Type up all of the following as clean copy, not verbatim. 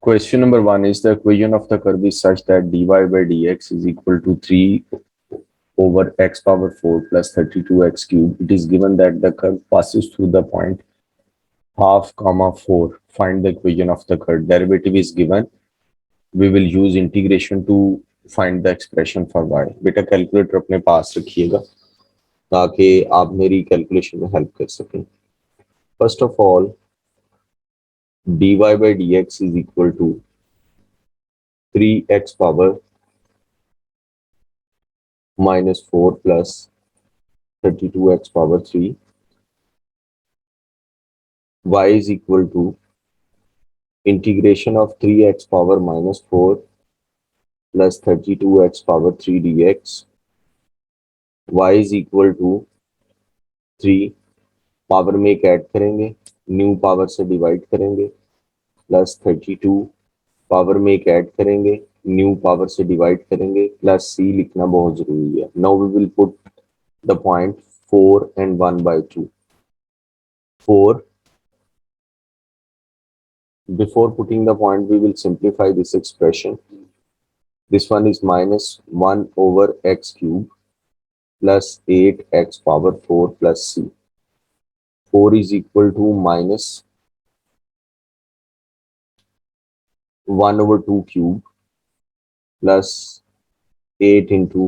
Question number 1 is the equation of the curve is such that dy by dx is equal to 3 over x power 4 plus 32x cube. It is given that the curve passes through the point half comma 4. Find the equation of the curve. Derivative is given. We will use integration to find the expression for y. बेटा calculator अपने पास रखिएगा ताकि आप मेरी calculation में help कर सकें. First of all, dy by dx is equal to 3x power minus 4 plus 32x power 3. Y is equal to integration of 3x power minus 4 plus 32x power 3 dx. Y is equal to 3. Power में एक add करेंगे, new power से divide करेंगे, plus 32 power में एक add करेंगे, new power से divide करेंगे, प्लस सी लिखना बहुत जरूरी है. Now we will put the point 4 and 1/2. 4. Before putting the point, we will simplify this expression. This one is minus 1 over x cube plus 8x power 4 plus c. 4 is equal to minus 1 over 2 cube plus 8 into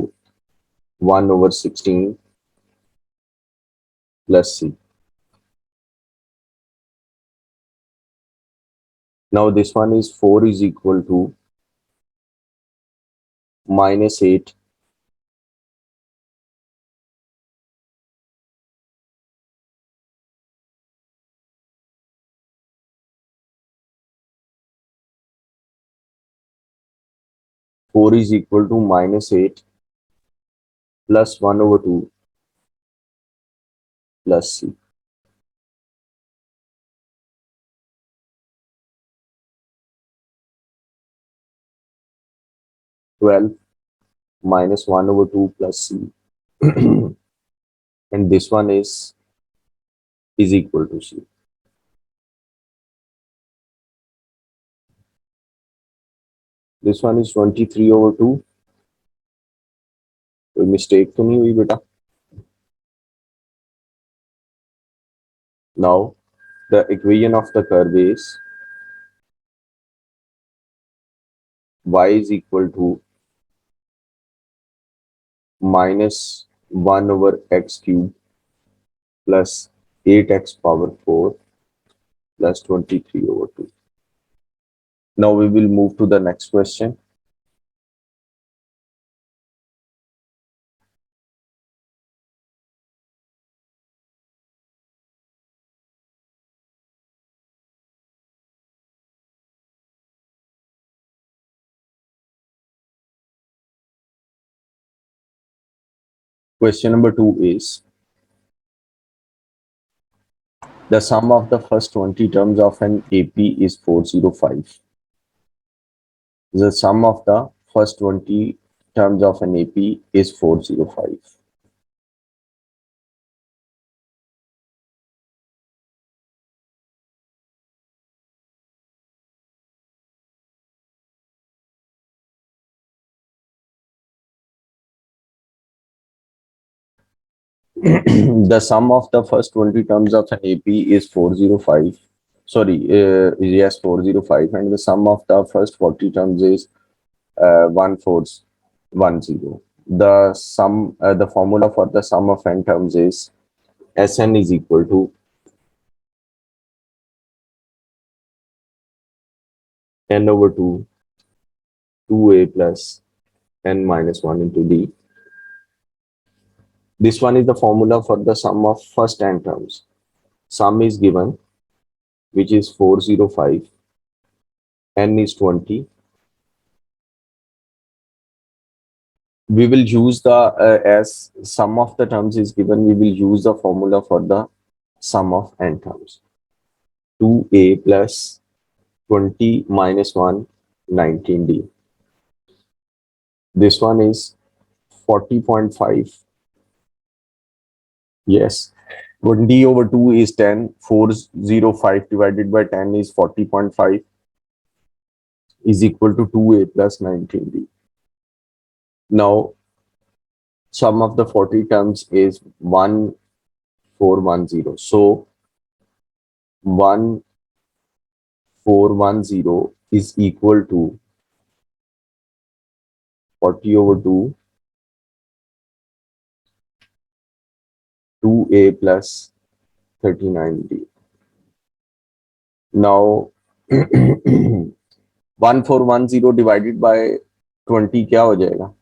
1 over 16 plus c. Now this one is 4 is equal to minus 8 4 is equal to minus 8 plus 1 over 2 plus c. 12 minus 1 over 2 plus c. And this one is equal to c. This one is 23 over 2. कोई mistake तो नहीं हुई बेटा? Now the equation of the curve is y is equal to minus 1 over x cube plus 8x power 4 plus 23 over 2. Now we will move to the next question. Question number 2 is the sum of the first 20 terms of an AP is 405. The sum of the first 20 terms of an AP is 405. The sum of the first 20 terms of an AP is 405. Sorry, yes, 405, and the sum of the first 40 terms is 1410. The sum, the formula for the sum of n terms is Sn is equal to n over 2, 2a plus n minus 1 into d. This one is the formula for the sum of first n terms. Sum is given, which is 405, n is 20. We will use the, as sum of the terms is given, we will use the formula for the sum of n terms. 2a plus 20 minus 1, 19d. This one is 40.5. Yes, 20 over 2 is 10. 405 divided by 10 is 40.5. is equal to 2a plus 19b. Now, sum of the 40 terms is 1410. So 1410 is equal to 40 over 2, 2a plus 39b. Now 1410 divided by 20 क्या हो जाएगा?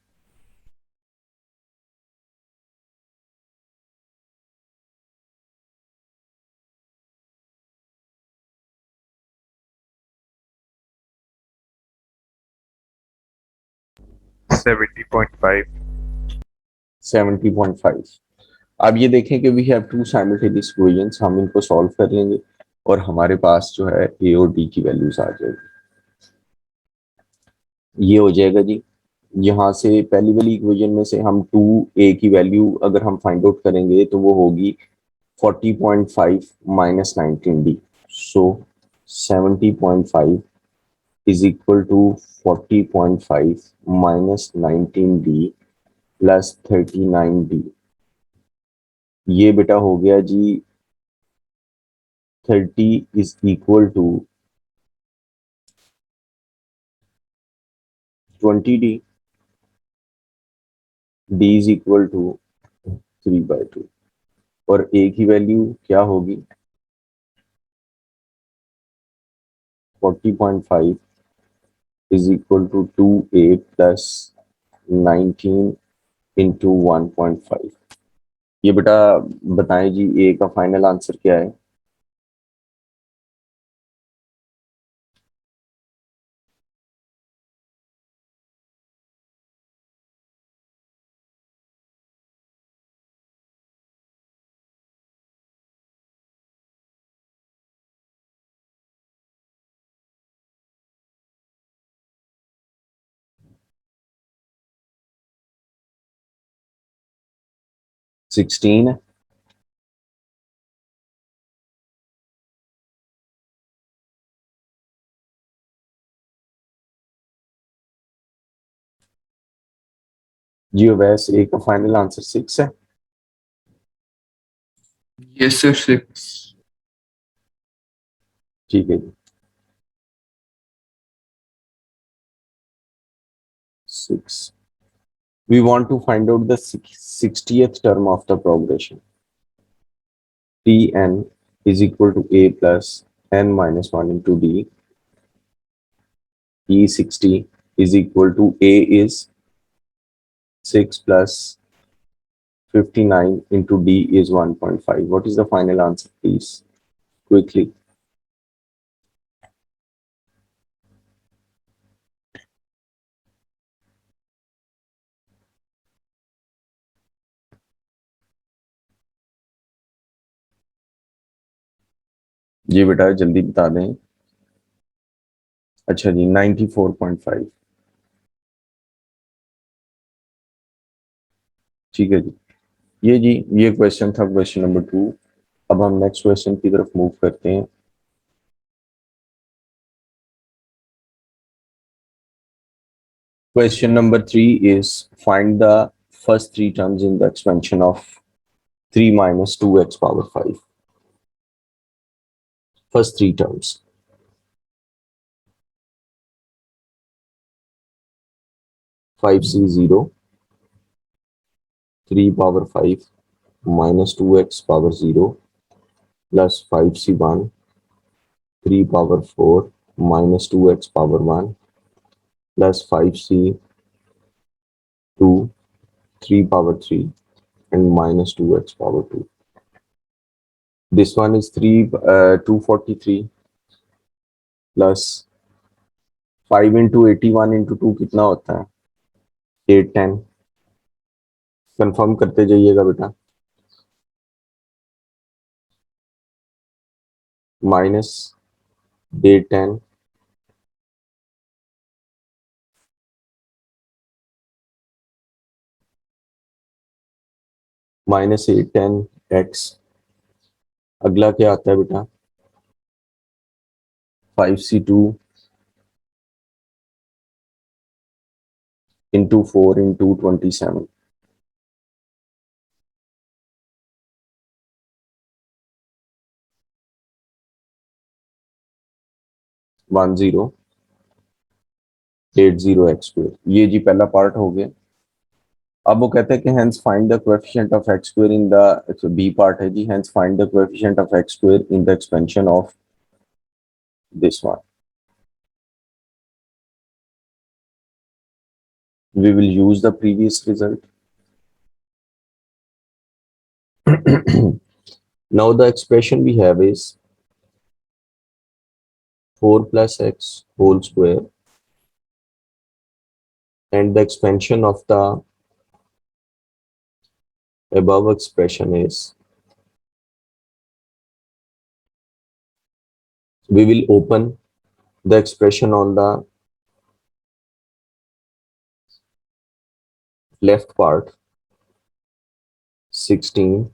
70.5. 70.5. अब ये देखें कि we have two simultaneous equations, हम इनको solve कर लेंगे और हमारे पास जो है ए और डी की वैल्यूज आ जाएगी. ये हो जाएगा जी. यहाँ से पहली वाली इक्वेशन में से हम 2a की वैल्यू अगर हम फाइंड आउट करेंगे तो वो होगी 40.5 minus 19d. So 70.5 is equal to 40.5 minus 19d plus 39d. ये बेटा हो गया जी 30 is equal to 20d. d is equal to 3/2 और a की वैल्यू क्या होगी? 40.5 is equal to 2a plus 19 into 1.5. ये बेटा बताएं जी ए का फाइनल आंसर क्या है? सिक्सटीन. जी वैसे ए का फाइनल आंसर 6 है. Yes, sir, 6. ठीक है जी. 6. We want to find out the 60th term of the progression. Tn is equal to a plus n minus 1 into d. E60 is equal to a is 6 plus 59 into d is 1.5. What is the final answer, please? Quickly. जी बेटा जल्दी बता दें. अच्छा जी 94.5. ठीक है जी. ये question था question number 2. अब हम नेक्स्ट क्वेश्चन की तरफ मूव करते हैं. Question number 3 is find the first three terms in the expansion of 3 minus 2x power 5. First three terms. 5c0, 3 power 5 minus 2x power 0 plus 5c1, 3 power 4 minus 2x power 1 plus 5c2, 3 power 3 and minus 2x power 2. This one is 243 plus 5 into 81 into 2 कितना होता है? 810. Confirm करते जाइएगा बेटा. Minus 810 minus 810 x. अगला क्या आता है बेटा? 5c2 into 4 into 27. 1080 x square, ये जी पहला पार्ट हो गया। अब वो कहते हैं कि hence find the coefficient of x square in the b part है जी, hence find the coefficient of x square in the expansion of this one. We will use the previous result. Now the expression we have is 4 plus x whole square, and the expansion of the above expression is, we will open the expression on the left part, 16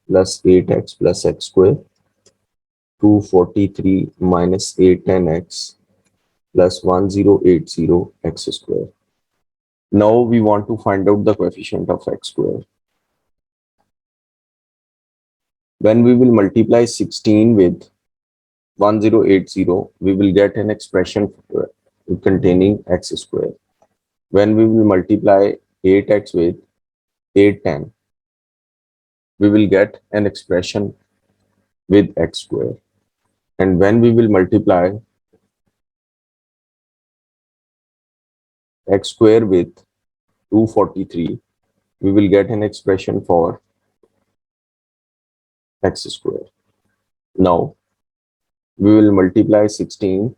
plus 8x plus x square, 243 minus 810x plus 1080 x square. Now we want to find out the coefficient of x square. When we will multiply 16 with 1080, we will get an expression containing x square. When we will multiply 8x with 810, we will get an expression with x square. And when we will multiply x square with 243, we will get an expression for x square. Now, we will multiply 16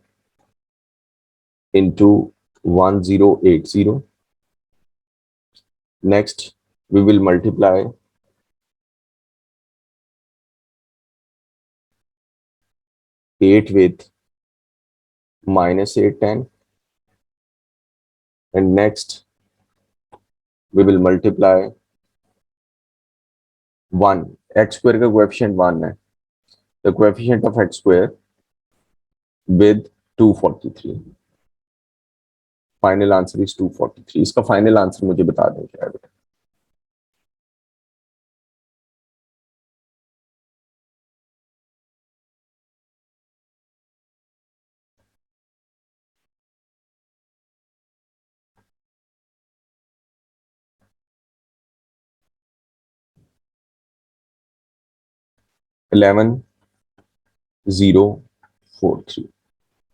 into 1080. Next, we will multiply 8 with minus 810. And next, we will multiply 1. X square का coefficient 1 है. The coefficient of x square with 243. Final answer is 243. इसका final answer मुझे बता दें क्या है बेटा. Eleven zero four three,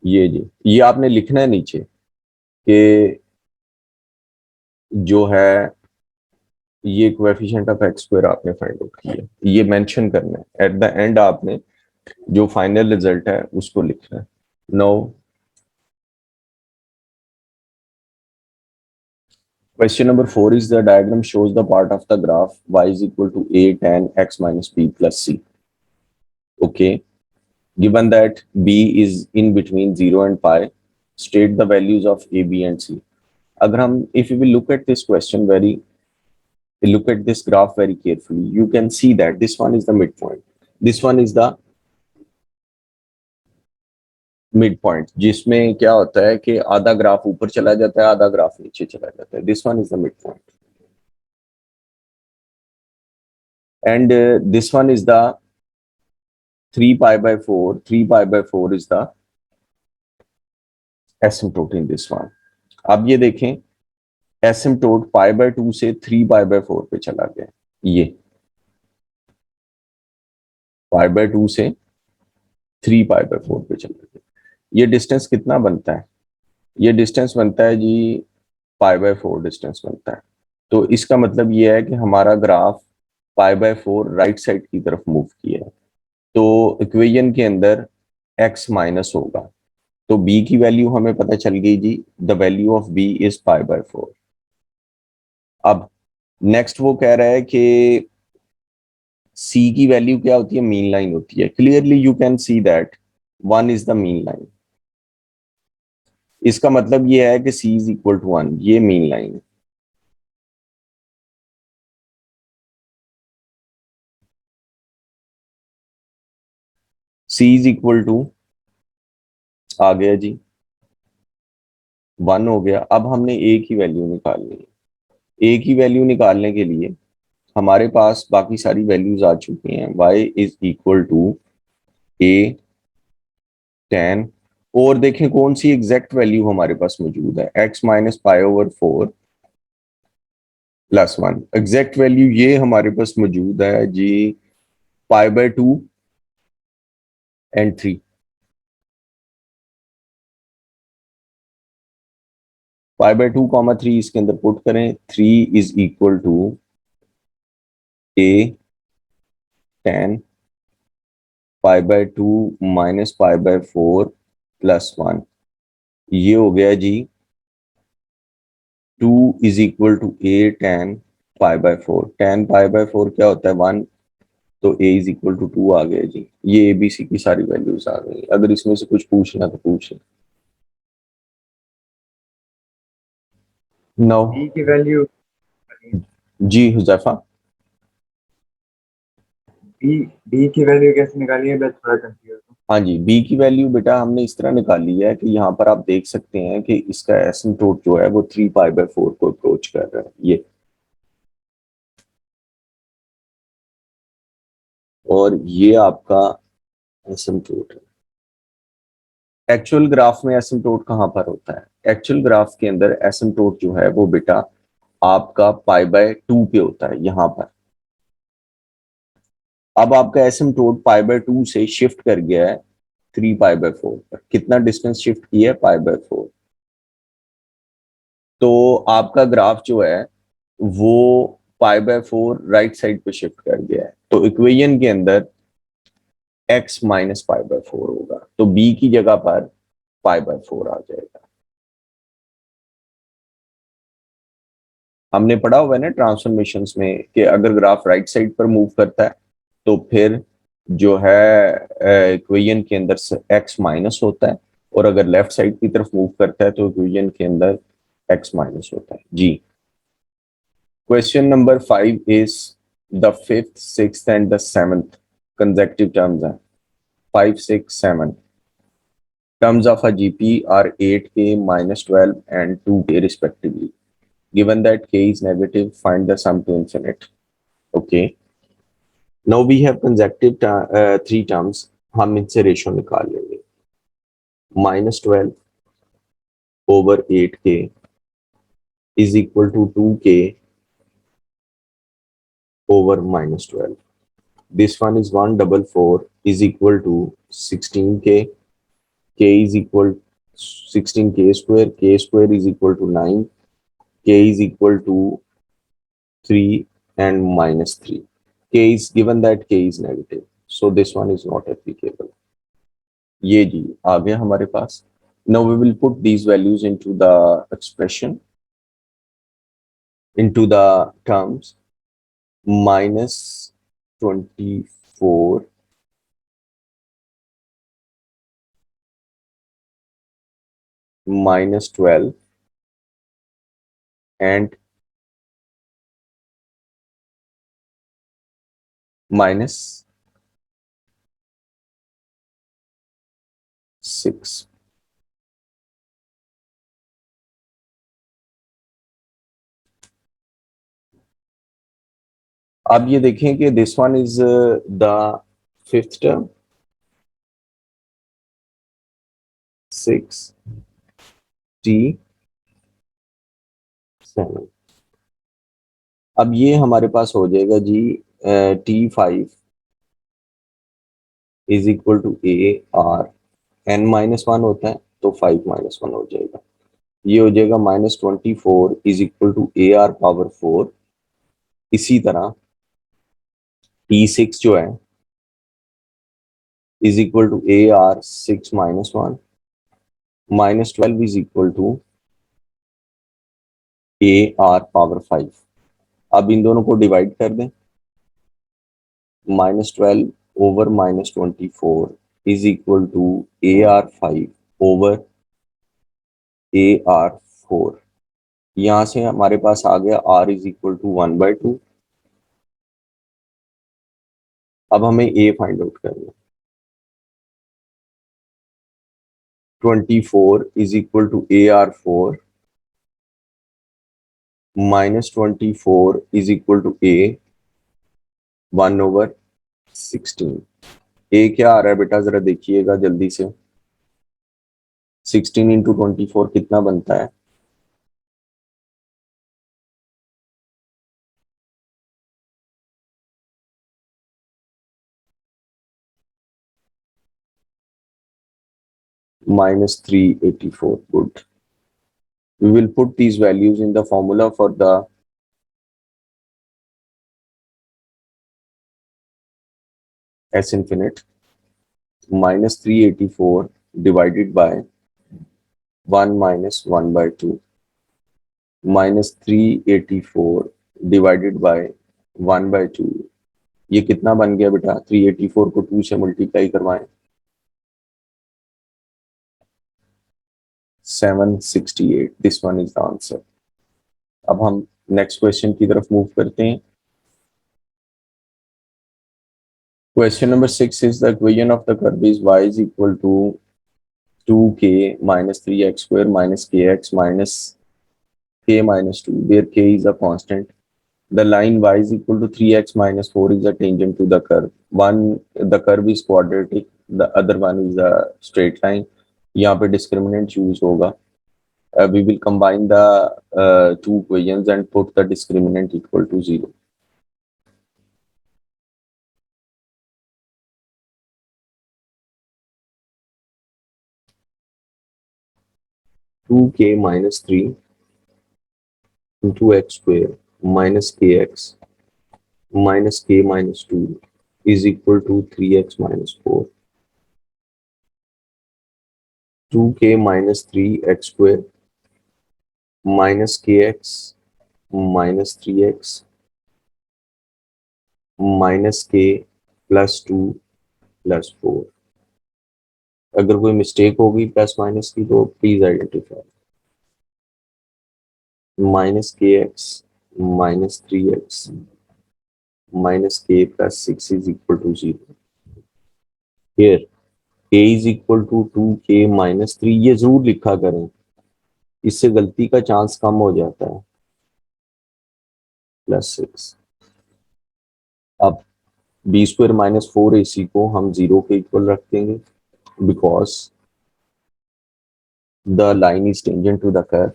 ये जी, ये आपने लिखना है नीचे कि जो है ये कोएफिशिएंट ऑफ एक्स स्क्वायर आपने फाइंड आउट किया, ये मेंशन करना है एट द एंड, आपने जो फाइनल रिजल्ट है उसको लिखना है. No question number 4 is the diagram shows the part of the graph y is equal to a tan x minus b plus c. Okay, given that b is in between 0 and pi, state the values of a, b and c. अगर हम if we will look at this question very, look at this graph very carefully, you can see that this one is the midpoint, this one is the midpoint, जिसमें क्या होता है कि आधा graph ऊपर चला जाता है, आधा ग्राफ नीचे चला जाता है. This one is the midpoint, and this one is the 3 pi by 4, 3 pi by 4 is the asymptote in this one. अब ये देखें, asymptote pi by 2 से 3 pi by 4 पे चला गया. ये pi by 2 से 3 pi by 4 पे चला गया. ये डिस्टेंस कितना बनता है? ये डिस्टेंस बनता है जी पाई बाय 4 डिस्टेंस बनता है. तो इसका मतलब ये है कि हमारा graph pi by 4 right side की तरफ मूव किया है. तो इक्वेशन के अंदर x माइनस होगा, तो b की वैल्यू हमें पता चल गई जी, the value of b is pi by 4. अब नेक्स्ट वो कह रहा है कि c की वैल्यू क्या होती है? मीन लाइन होती है. Clearly you can see that 1 is the mean line. इसका मतलब ये है कि c इज इक्वल टू 1, ये मीन लाइन है. c इज इक्वल टू आ गया जी 1 हो गया। अब हमने ए की वैल्यू निकालनी है। ए की वैल्यू निकालने के लिए हमारे पास बाकी सारी वैल्यूज आ चुकी हैं। y is equal to a ten, और देखें कौन सी एग्जैक्ट वैल्यू हमारे पास मौजूद है, x minus pi over 4 plus 1। Exact value ये हमारे पास मौजूद है जी, pi by 2 and 3। Pi by 2 comma 3 इसके अंदर पुट करें, 3 is equal to a tan pi by 2 minus pi by 4 plus 1। ये हो गया जी 2 is equal to a tan pi by 4। Tan pi by 4 क्या होता है, 1। तो ए इज इक्वल टू 2 आ गया जी। ये एबीसी की सारी वैल्यूज आ गई। अगर इसमें से कुछ पूछना तो पूछे। नो। बी की वैल्यू जी हुजैफा। बी बी की वैल्यू कैसे निकाली है, मैं थोड़ा कंफ्यूज हूँ। हाँ जी, बी की वैल्यू बेटा हमने इस तरह निकाली है कि यहाँ पर आप देख सकते हैं कि इसका एसिम्प्टोट जो है वो 3 पाई बाय 4 को अप्रोच कर रहा है ये। और ये आपका एसिम्प्टोट है। एक्चुअल ग्राफ में एसिम्प्टोट कहाँ पर होता है? एक्चुअल ग्राफ के अंदर एसिम्प्टोट जो है वो बेटा आपका पाई बाय 2 पे होता है यहाँ पर। अब आपका एसिम्प्टोट पाई बाय 2 से शिफ्ट कर गया है 3 पाई बाय 4 पर। कितना डिस्टेंस शिफ्ट किया है? पाई बाय 4। तो आपका ग्राफ जो है वो पाई बाय 4 राइट साइड पे शिफ्ट कर गया है। तो इक्वेशन के अंदर x माइनस पाई बाय 4 होगा, तो b की जगह पर पाई बाय 4 आ जाएगा। हमने पढ़ा हुआ है ना ट्रांसफॉर्मेशंस में कि अगर ग्राफ राइट साइड पर मूव करता है तो फिर जो है इक्वेशन के अंदर x माइनस होता है, और अगर लेफ्ट साइड की तरफ मूव करता है तो इक्वेशन के अंदर x माइनस होता है जी। Question number 5 is the fifth, sixth and the seventh consecutive terms हैं 5, 6, 7 terms of a GP are 8k, minus 12 and 2k respectively. Given that k is negative, find the sum to infinite. Okay. Now we have consecutive three terms. हम इनसे ratio निकाल लेंगे। minus 12 over 8k is equal to 2k over minus 12. This one is 144 is equal to 16k. K is equal 16k square. K square is equal to 9. K is equal to 3 and minus 3. K is given that K is negative. So this one is not applicable. ये जी आ गया हमारे पास। Now we will put these values into the expression, into the terms. Minus 24 minus 12 and minus 6. अब ये देखें कि this one is the fifth term, 6t7। अब ये हमारे पास हो जाएगा जी t5 is equal to a r. n-1 होता है तो 5-1 हो जाएगा। ये हो जाएगा -24 is equal to a r power 4। इसी तरह t6 जो है is equal to a r 6-1। -12 is equal to a r power 5। अब इन दोनों को डिवाइड कर दें। -12 over -24 is equal to a r 5 over a r 4। यहां से हमारे पास आ गया r इज इक्वल टू 1/2। अब हमें a फाइंड आउट करना है। 24 is equal to AR4 minus 24 is equal to A 1 over 16. A क्या आ रहा है बेटा, जरा देखिएगा जल्दी से. 16 इंटू 24 कितना बनता है? minus 384. Good. We will put these values in the formula for the S infinite. Minus 384 divided by 1 minus 1 by 2. Minus 384 divided by 1 by 2. ये कितना बन गया बेटा? 384 को 2 से मल्टीप्लाई करवाएं. 768. This one is the answer. अब हम नेक्स्ट क्वेश्चन की तरफ मूव करते हैं. Question number 6 is the equation of the curve is y is equal to 2k minus 3x square minus kx minus k minus 2, where k is a constant. The line y is equal to 3x minus 4 is a tangent to the curve. The curve is quadratic, the other one is a straight line. यहाँ पे discriminant choose होगा. We will combine the two equations and put the discriminant equal to 0. Two k minus 3 into x square minus kx minus k minus 2 is equal to 3x minus 4. 2k minus 3x square minus kx minus 3x minus k plus 2 plus 4. अगर कोई mistake होगी plus minus की तो please identify. minus kx minus 3x minus k plus 6 is equal to 0. Here k is equal to 2k minus 3. ये जरूर लिखा करें, इससे गलती का चांस कम हो जाता है. प्लस 6. अब बी स्क्वायर माइनस 4ac को हम 0 के इक्वल रख देंगे because the line is tangent to the curve.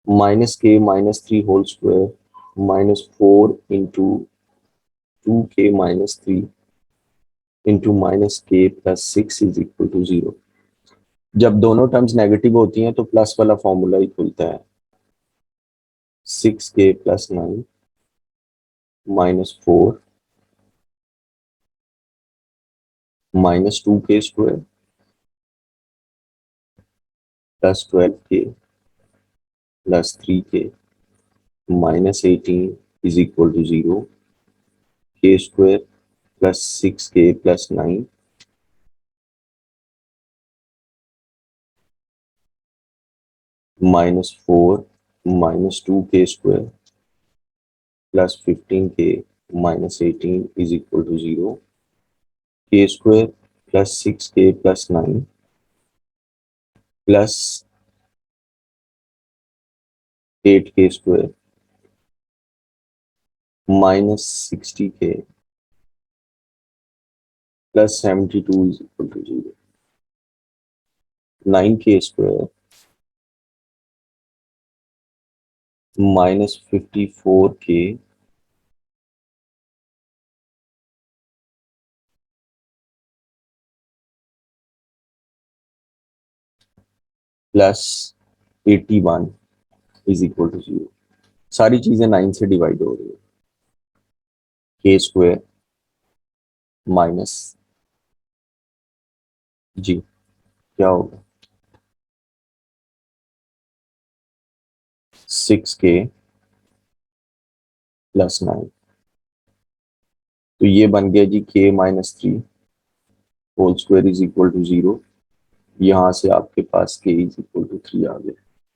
minus k minus 3 whole square minus 4 into 2k minus 3 into minus k plus 6 is equal to 0. जब दोनों टर्म्स नेगेटिव होती हैं तो प्लस वाला फॉर्मूला ही खुलता है. 6k plus 9 minus 4 minus 2k square plus 12k plus 3k minus 18 is equal to 0. K square plus 6k plus 9 minus 4 minus 2k square plus 15k minus 18 is equal to 0. K square plus 6k plus 9 plus 8k square minus 60k plus 72 is equal to 0. 9k square minus 54k plus 81 is equal to 0. सारी चीजें 9 से divide हो रही है. के square minus जी क्या होगा 6k plus 9. तो ये बन गया जी k minus 3 whole square is equal to 0. यहां से आपके पास k इज इक्वल टू 3 आ गया.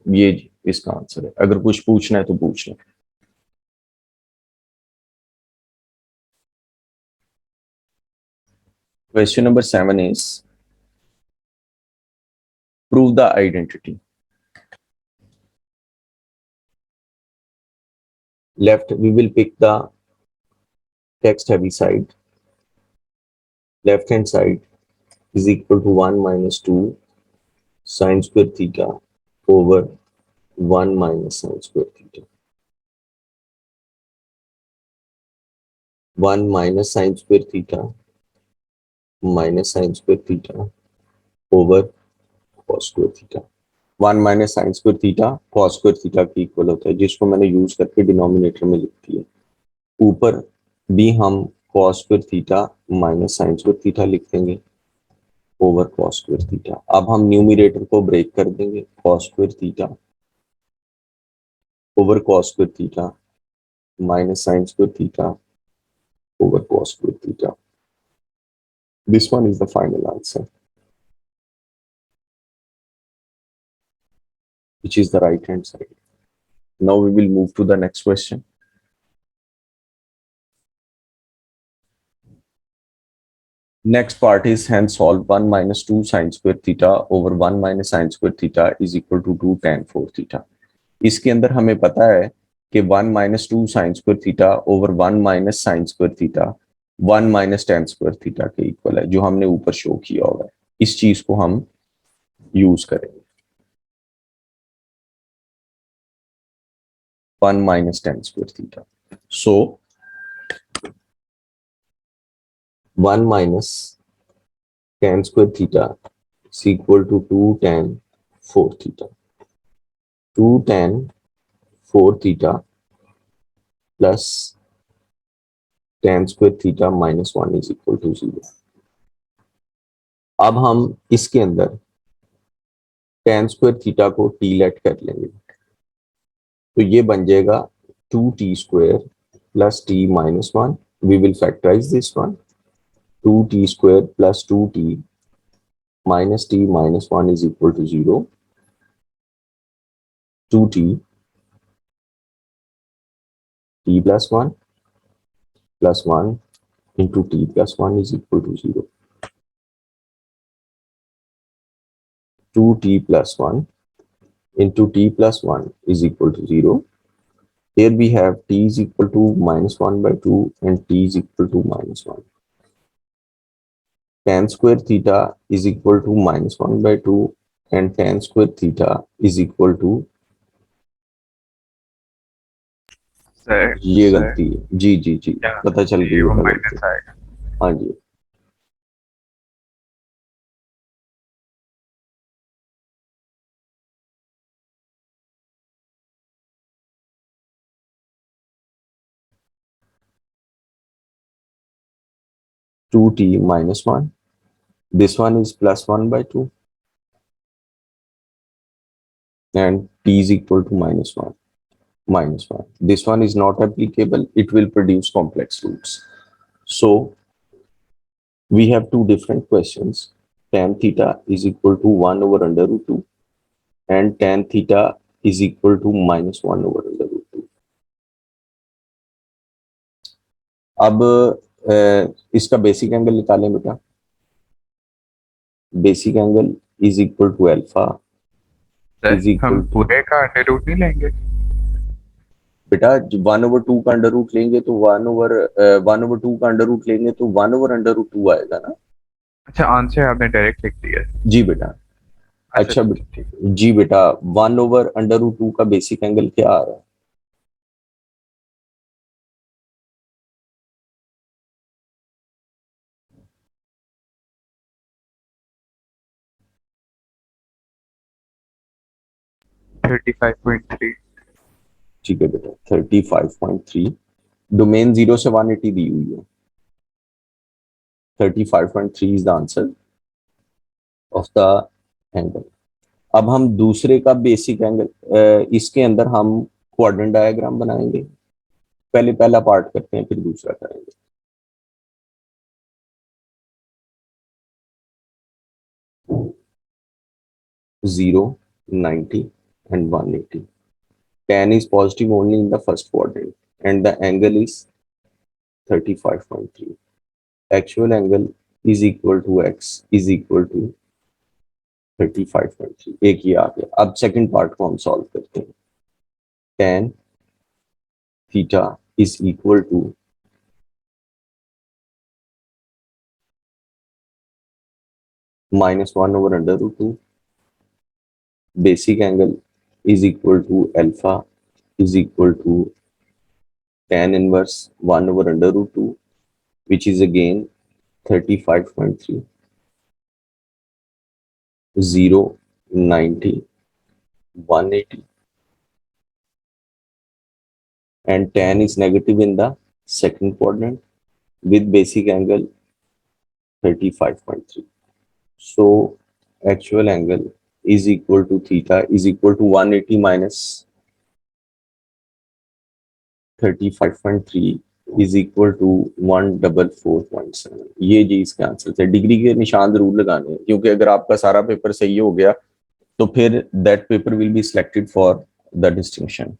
ये जी इसका आंसर है. अगर कुछ पूछना है तो पूछ लें. Question number 7 is Prove the identity. Left, we will pick the text heavy side. Left hand side is equal to 1 minus 2 sine square theta over 1 minus sine square theta. 1 minus sine square theta minus sine square theta over cos square theta. 1 minus sine square theta cos square theta के equal होता है, जिसको मैंने use करके denominator में लिख दिया। ऊपर भी हम cos square theta minus sine square theta लिख देंगे ओवर कॉस स्क्वायर थीटा। अब हम न्यूमरेटर को ब्रेक कर देंगे, cos square theta over cos square theta minus sine square theta over cos square theta. This one is the final answer, which is the right hand side. Now we will move to the next question. Next part is hence solve 1 minus 2 sine square theta over 1 minus sine square theta is equal to 2 tan 4 theta. इसके अंदर हमें पता है कि 1 minus 2 sine square theta over 1 minus sine square theta 1 minus tan square theta के equal है, जो हमने ऊपर शो किया होगा। इस चीज को हम यूज करेंगे। 1 minus tan square theta. So 1 minus tan square theta is equal to 2 tan 4 theta. 2 tan 4 theta plus tan square theta minus 1 is equal to 0. अब हम इसके अंदर tan square theta को t लेट कर लेंगे, तो ये बन जाएगा 2t square plus t minus 1. We will factorize this one. 2t square plus 2t minus t minus 1 is equal to 0. 2t t plus 1 plus 1 into t plus 1 is equal to 0. 2t plus 1 into t plus 1 is equal to 0. Here we have t is equal to minus 1 by 2 and t is equal to minus 1. Tan square theta is equal to minus 1 by 2 and tan square theta is equal to, sir ये गलती है जी जी जी, क्या पता चल गई ये वो है माइनस गलती। आएगा। हाँ जी, to T minus 1. This one is plus 1 by 2 and t is equal to minus 1 minus 1. This one is not applicable. It will produce complex roots. So we have two different questions. Tan theta is equal to 1 over under root 2 and tan theta is equal to minus 1 over under root 2. अब इसका basic angle निकालें बेटा। Basic angle is equal to alpha sir is equal हम to, पूरे का under root नहीं लेंगे। बेटा 1/2 का अंडर रूट लेंगे तो 1/2 का अंडर रूट लेंगे तो 1/√2 आएगा ना। अच्छा आंसर आपने डायरेक्ट लिख दिया। जी बेटा। अच्छा ठीक बेटा, जी बेटा 1/√2 का बेसिक एंगल क्या आ रहा है? है 35.3। ठीक है बेटा 35.3। डोमेन 0 से 180 दी हुई है। 35.3 is the answer of the angle. अब हम दूसरे का बेसिक एंगल, इसके अंदर हम क्वाड्रेंट डायग्राम बनाएंगे। पहले पहला पार्ट करते हैं फिर दूसरा करेंगे। Zero, 90 and 180. Tan is positive only in the first quadrant and the angle is 35.3. Actual angle is equal to x is equal to 35.3 एक ही आ गया। अब सेकंड पार्ट को हम सॉल्व करते हैं। tan theta is equal to -1/√2 basic angle is equal to alpha is equal to tan inverse 1/√2, which is again 35.3, 0, 90, 180, and tan is negative in the second quadrant with basic angle 35.3. So actual angle is equal to theta is equal to 180 minus 35.3 is equal to 144.7। ये जी इसका answer है। Degree के निशान जरूर लगाने हैं, क्योंकि अगर आपका सारा पेपर सही हो गया तो फिर that paper will be selected for the distinction.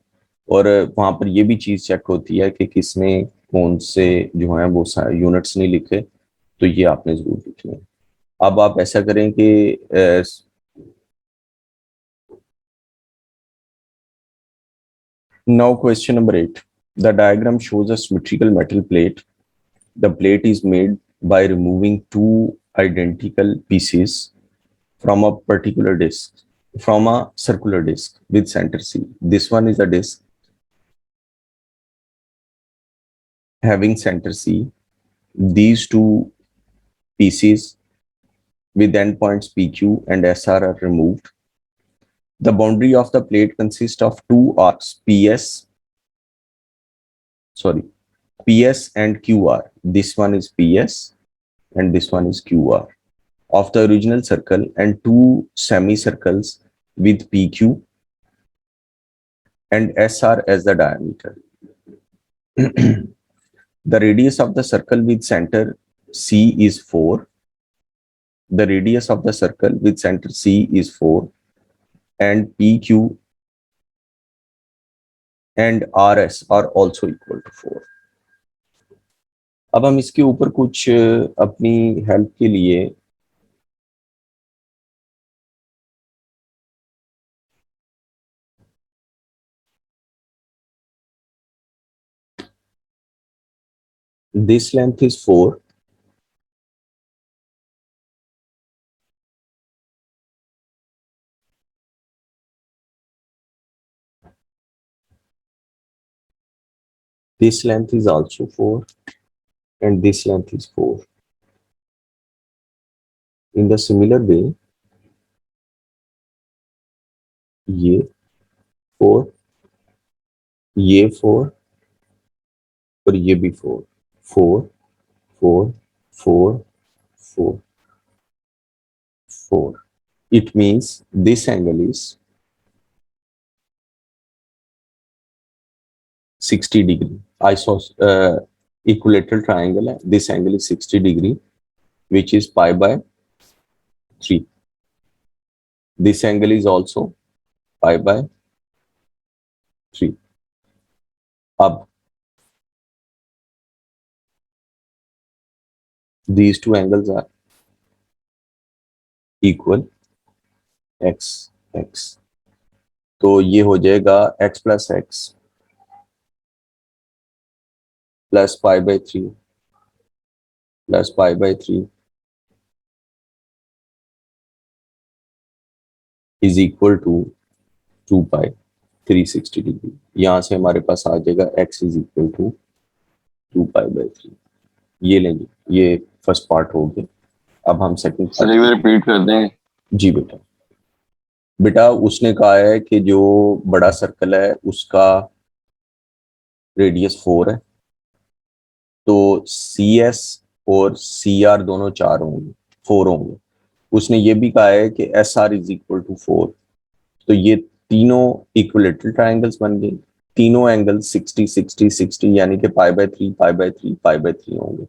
और वहां पर ये भी चीज चेक होती है कि किसने कौन से जो है वो यूनिट्स नहीं लिखे, तो ये आपने जरूर लिखने हैं। अब आप ऐसा करें कि now question number 8. The diagram shows a symmetrical metal plate. The plate is made by removing two identical pieces from a particular disc, from a circular disc with center C. This one is a disc having center C. These two pieces with endpoints PQ and SR are removed. The boundary of the plate consists of two arcs PS and QR. This one is PS and this one is QR of the original circle, and two semicircles with PQ and SR as the diameter. The radius of the circle with center C is 4. The radius of the circle with center C is 4, and PQ and RS are also equal to 4. अब हम इसके ऊपर कुछ अपनी help के लिए this length is 4, this length is also 4, and this length is 4. In the similar way, ये 4, ये 4 और ये भी 4, 4, 4, 4, 4, 4. It means this angle is 60 degree. Equilateral triangle. This angle is 60 degree, which is pi by 3. This angle is also pi by 3. Up. These two angles are equal x x. तो ये हो जाएगा x plus x plus pi by 3 plus pi by 3 is equal to 2 pi 360 degree. यहाँ से हमारे पास आ जाएगा x is equal to 2 pi by 3। ये लेंगे, ये फर्स्ट पार्ट हो गया। अब हम सेकंड पार्ट रिपीट कर दें। जी बेटा उसने कहा है कि जो बड़ा सर्कल है उसका रेडियस 4 है, तो CS और CR दोनों 4 होंगे, 4 होंगे। उसने ये भी कहा है कि SR इज इक्वल टू 4। तो ये तीनों इक्विलेटरल ट्राइंगल्स बन गए, तीनों एंगल 60 60 60 यानी कि पाई by 3 pi by 3 pi by 3 होंगे।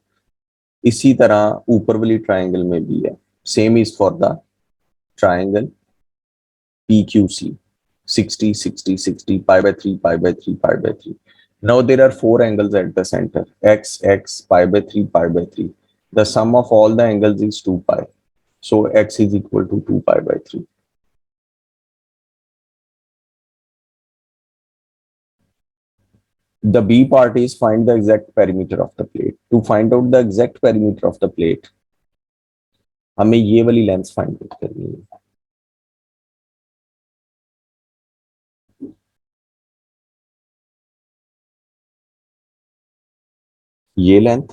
इसी तरह ऊपर वाली ट्राइंगल में भी है, same is for the triangle PQC 60 60 60 pi by 3 pi by 3 pi by 3. Now there are 4 angles at the center, x x pi by 3 pi by 3. The sum of all the angles is 2 pi. So x is equal to 2 pi by 3. The B part is find the exact perimeter of the plate. To find out the exact perimeter of the plate, हमें ये वाली length find out करनी है. ये length,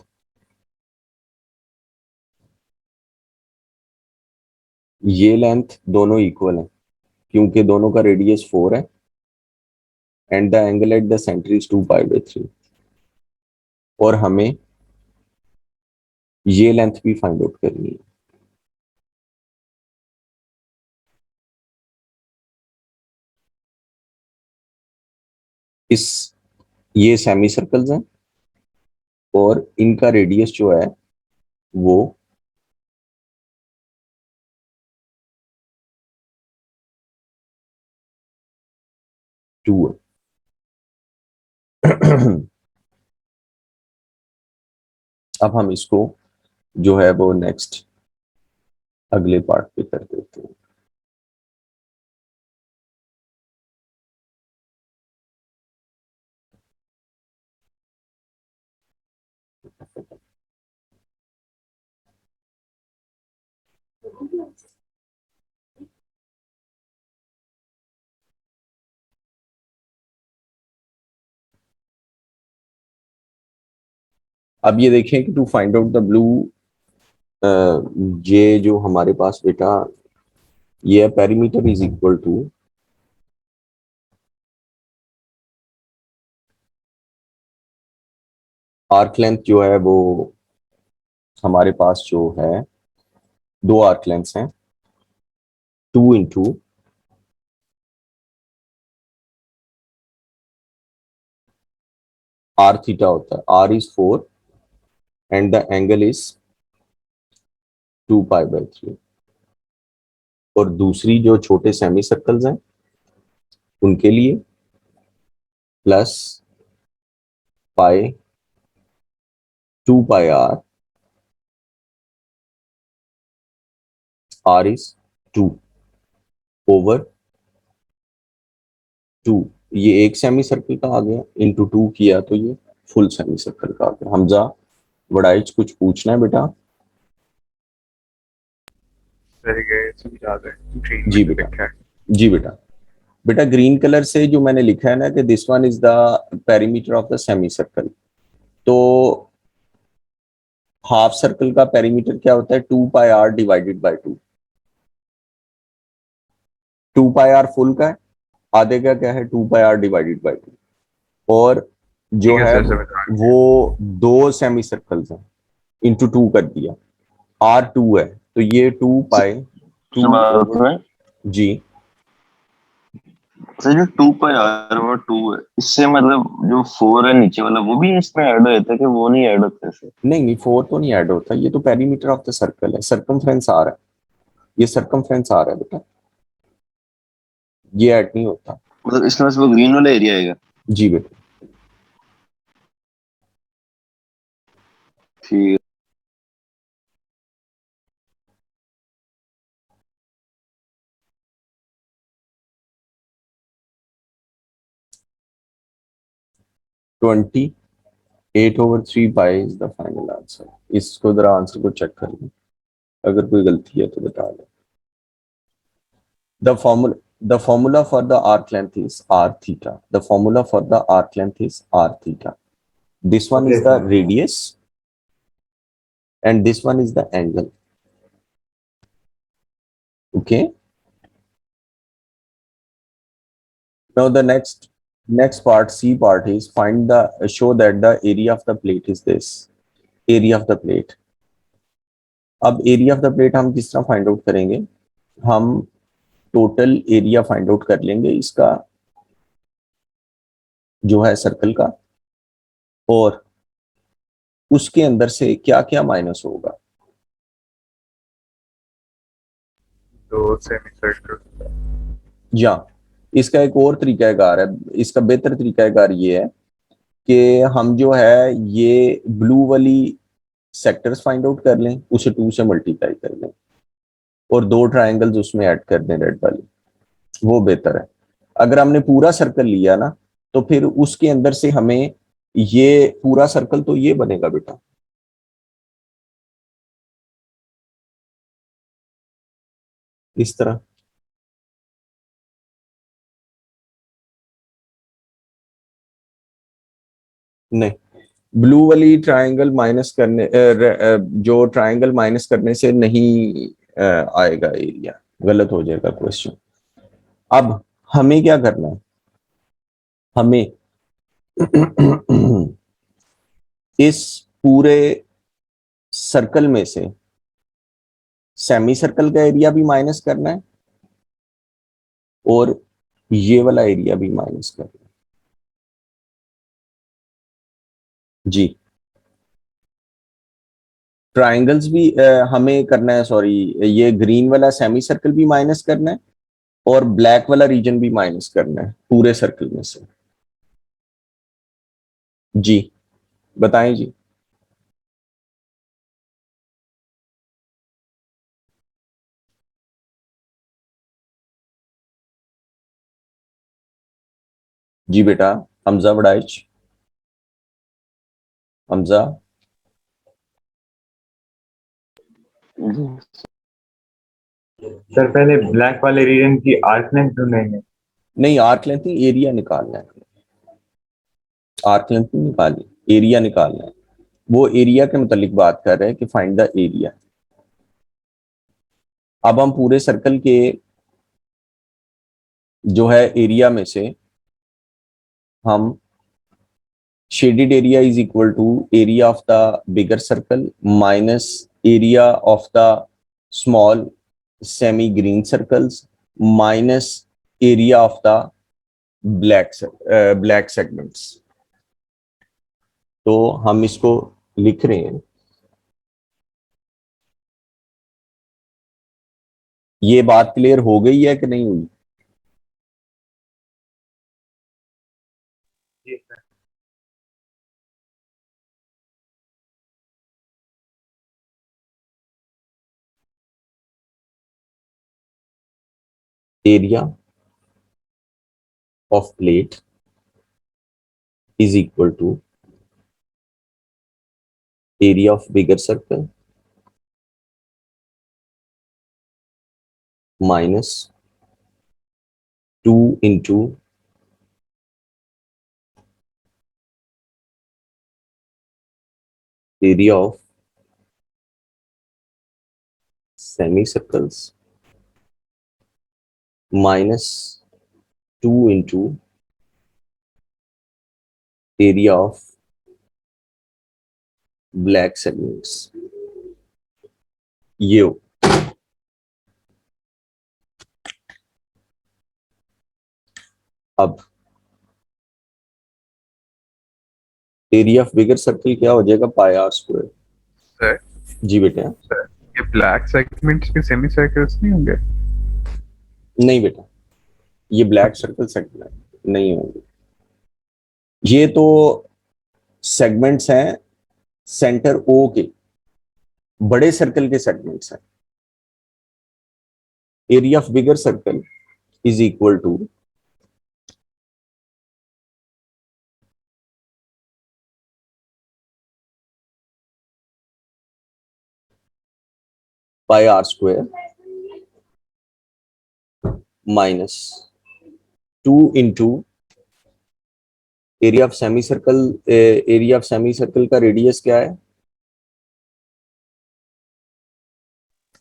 ये length दोनों equal है क्योंकि दोनों का रेडियस 4 है and the angle at the centre is 2 pi by 3. और हमें ये लेंथ भी फाइंड आउट करनी है. इस ये सेमी सर्कल्स हैं और इनका रेडियस जो है वो 2 है. अब हम इसको जो है वो नेक्स्ट अगले पार्ट पे कर देते हैं. अब ये देखें कि to find out the blue, ये जो हमारे पास बेटा ये perimeter is equal to arc length जो है वो हमारे पास जो है दो आर्क लेंथ्स हैं 2 इंटू आर थीटा होता है. R is 4 and the angle is 2 pi by 3. और दूसरी जो छोटे सेमी सर्कल्स हैं उनके लिए plus pi 2 pi r, r is 2 over 2. ये एक सेमी सर्कल का आ गया इंटू 2 किया तो ये फुल सेमी सर्कल का आ गया. हमजा वड़ाइच कुछ पूछना है बेटा? रह गए समझा दे ग्रीन जी में बेटा. लिखा है. जी बेटा. बेटा ग्रीन कलर से जो मैंने लिखा है ना कि this one is the perimeter of the semi circle, तो हाफ सर्कल का पेरीमीटर क्या होता है? 2 pi r divided by 2. 2 pi r full का है, आधे का क्या है? 2 पाई आर डिवाइडेड बाय 2. और जो ठीक है है सर समझ आ गया. वो दो सेमी सर्कल्स हैं इंटू 2 कर दिया. आर 2 है तो ये 2 पाई 2 बात में जी. सर जो 2 पाई आर और 2 है, इससे मतलब जो 4 है नीचे वाला वो भी इसमें ऐड हो जाता है कि वो नहीं ऐड होता है? नहीं नहीं 4 तो नहीं ऐड होता, ये तो पेरीमीटर ऑफ द सर्कल है. सरकमफ्रेंस आर है, ये सरकमफ्रेंस आर है बेटा, ये ऐड नहीं होता. मतलब इसमें बस वो ग्रीन वाला एरिया आएगा. जी बेटा. ठीक 28/3 pi is the final answer. इसको जरा आंसर को चेक कर लें, अगर कोई गलती है तो बता दें. The formula for the arc length is r theta. The formula for the arc length is r theta. This one Okay, is the sir. radius and this one is the angle. Okay. Now the next part, C part, is show that the area of the plate is this. Area of the plate. अब area of the plate हम किस तरह find out करेंगे? हम total area find out कर लेंगे इसका जो है सर्कल का, और उसके अंदर से क्या क्या माइनस होगा. तो सेमी सर्कल. या इसका एक और तरीकाकार है, इसका बेहतर तरीकाकार ये है कि हम जो है ये ब्लू वाली सेक्टर्स फाइंड आउट कर लें, उसे 2 से मल्टीप्लाई कर लें. और 2 ट्राइंगल्स उसमें ऐड कर दें रेड वाली, वो बेहतर है। अगर हमने पूरा सर्कल लिया ना, तो फिर उसके अंदर से हमें ये पूरा सर्कल तो ये बनेगा बेटा, इस तरह। नहीं, ब्लू वाली ट्राइंगल माइनस करने जो ट्राइंगल माइनस करने से नहीं आएगा एरिया, गलत हो जाएगा क्वेश्चन। अब हमें क्या करना है, हमें इस पूरे सर्कल में से सेमी सर्कल का एरिया भी माइनस करना है और ये वाला एरिया भी माइनस करना है। जी, ट्राइंगल्स भी हमें करना है, सॉरी, ये ग्रीन वाला सेमी सर्कल भी माइनस करना है और ब्लैक वाला रीजन भी माइनस करना है पूरे सर्कल में से। जी बताएं जी। जी बेटा, हमजा वड़ाइच, हमजा। जी सर पहले ब्लैक वाले रीजन की आर्क लेंथ ढूंढेंगे। नहीं, आर्क लेंथ नहीं, एरिया निकालना है। आर्क लेंथ नहीं निकालनी, एरिया निकालना है। वो एरिया के मुतालिक बात कर रहे हैं कि फाइंड द एरिया। अब हम पूरे सर्कल के जो है एरिया में से हम shaded area is equal to area of the bigger circle minus area of the small semi green circles minus area of the black segments. तो हम इसको लिख रहे हैं, ये बात क्लियर हो गई है कि नहीं हुई? जी sir. Area of plate is equal to area of bigger circle minus 2 into area of semicircles minus 2 into area of black segments। ये हो। अब एरिया ऑफ बिगर सर्कल क्या हो जाएगा, पाई आर स्क्वायर। सर जी बेटा। सर ये ब्लैक सेगमेंट्स के semi circles नहीं होंगे? नहीं बेटा, ये ब्लैक सर्कल सेगमेंट नहीं होंगे, ये तो सेगमेंट्स हैं सेंटर ओ के, बड़े सर्कल के सेगमेंट्स हैं। Area of bigger circle is equal to pi r square minus 2 into area of semi circle. Area of semi circle का रेडियस क्या है?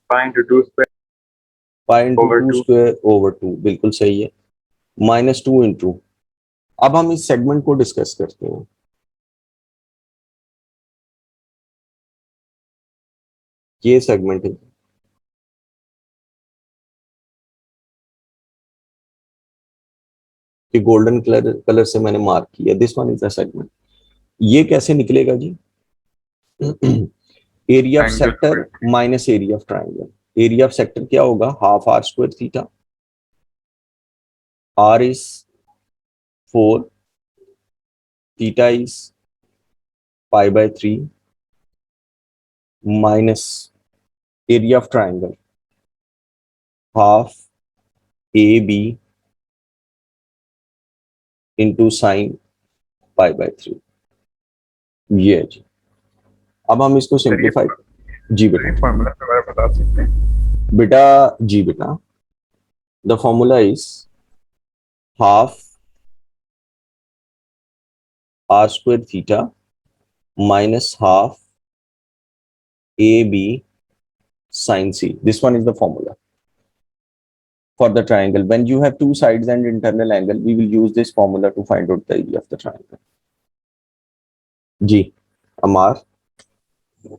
Pi into 2 square pi into over 2 2। Square over 2, बिल्कुल सही है। Minus 2 into, अब हम इस segment को डिस्कस करते हैं। ये सेगमेंट है, कि गोल्डन कलर से मैंने मार्क किया, this one is the segment. ये कैसे निकलेगा जी? Area of Triangle sector minus area of triangle. Area of sector क्या होगा, half r square theta. R is 4, theta is pi by 3 minus area of triangle half AB into sin pi by 3। ये है जी। अब हम इसको simplify, जी बेटा, formula के बारे में बता सकते हैं? बेटा जी बेटा, the formula is half r square theta minus half AB sin C. This one is the formula for the triangle. When you have two sides and internal angle, we will use this formula to find out the area of the triangle. Ji, Amar.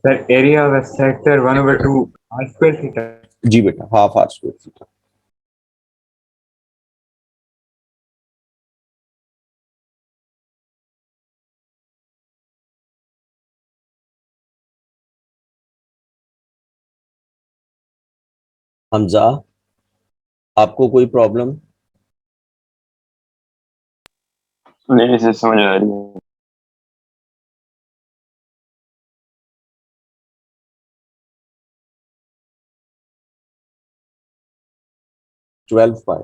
Sir, area of a sector 1/2 r square theta. जी बेटा, half r square theta. Hamza, आपको कोई problem? नहीं से समझ आ रही है। 12 pi.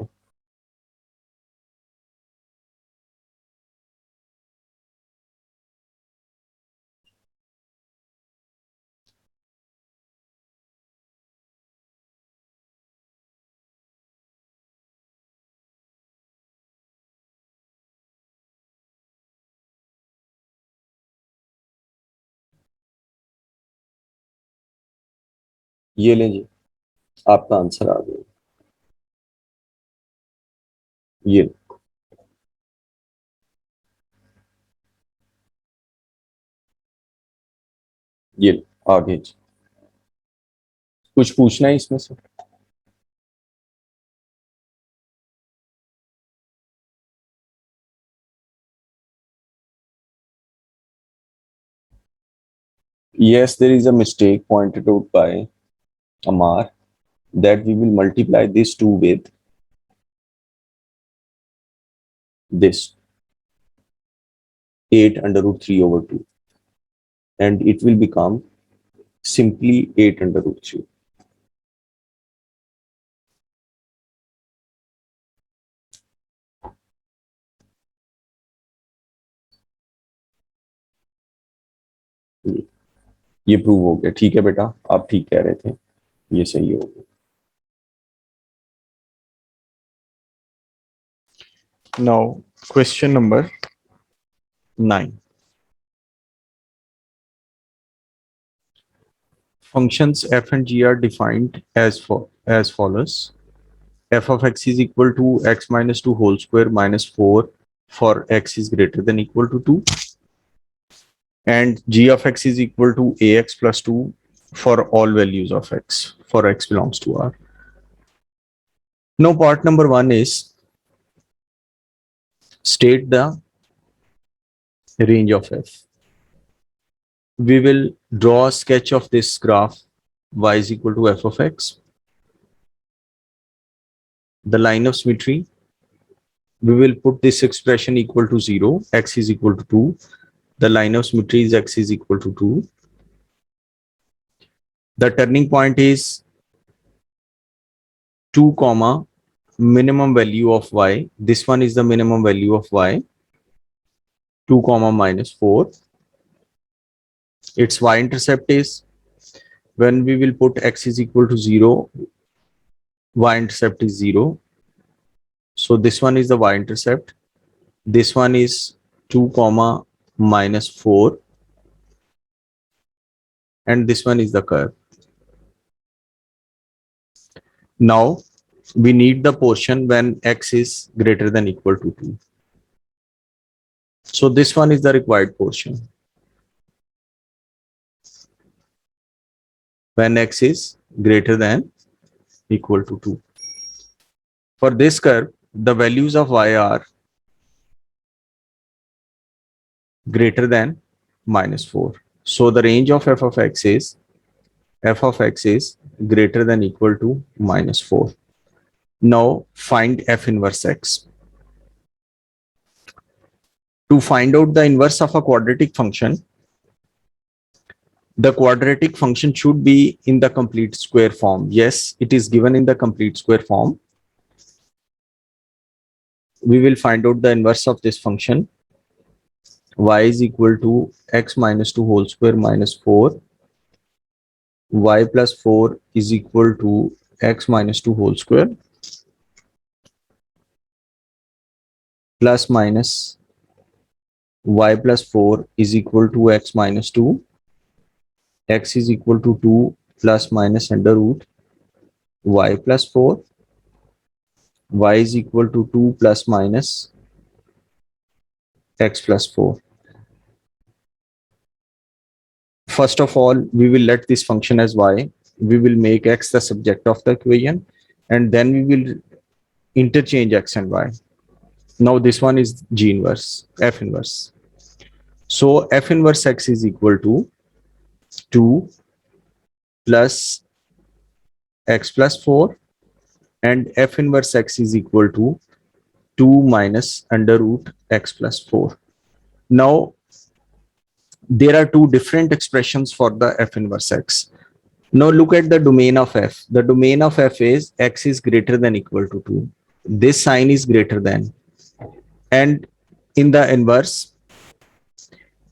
ये लें जी, आपका आंसर आ गया। ये आगे जी। कुछ पूछना है इसमें से? Yes, there is a mistake pointed out by Amar that we will multiply this 2 with this 8 under root 3 over 2, and it will become simply 8 under root 3. ये प्रूव हो गया। ठीक है बेटा, आप ठीक कह रहे थे, ये सही हो गया। Now question number 9. Functions f and g are defined as follows. F of x is equal to x minus 2 whole square minus 4 for x is greater than equal to 2, and g of x is equal to ax plus 2 for all values of x for x belongs to R. Now part number 1 is state the range of f. We will draw a sketch of this graph y is equal to f of x. The line of symmetry, we will put this expression equal to 0, x is equal to 2. The line of symmetry is x is equal to 2. The turning point is 2 comma minimum value of y. This one is the minimum value of y, 2 comma minus 4. Its y-intercept is, when we will put x is equal to 0, y-intercept is 0. So this one is the y-intercept. This one is 2 comma minus 4. And this one is the curve. Now we need the portion when x is greater than equal to 2. So this one is the required portion when x is greater than equal to 2. For this curve, the values of y are greater than minus 4. So the range of f of x is greater than equal to minus 4. Now find f inverse x. To find out the inverse of a quadratic function, The quadratic function should be in the complete square form. Yes, it is given in the complete square form. We will find out the inverse of this function. Y is equal to x minus 2 whole square minus 4. Y plus 4 is equal to x minus 2 whole square plus minus y plus 4 is equal to x minus 2. X is equal to 2 plus minus under root y plus 4. Y is equal to 2 plus minus x plus 4. First of all, we will let this function as y. We will make x the subject of the equation, and then we will interchange x and y. Now this one is G inverse, F inverse. So F inverse x is equal to 2 plus x plus 4, and F inverse x is equal to 2 minus under root x plus 4. Now there are two different expressions for the F inverse x. Now look at the domain of F. The domain of F is x is greater than equal to 2. This sign is greater than. And in the inverse,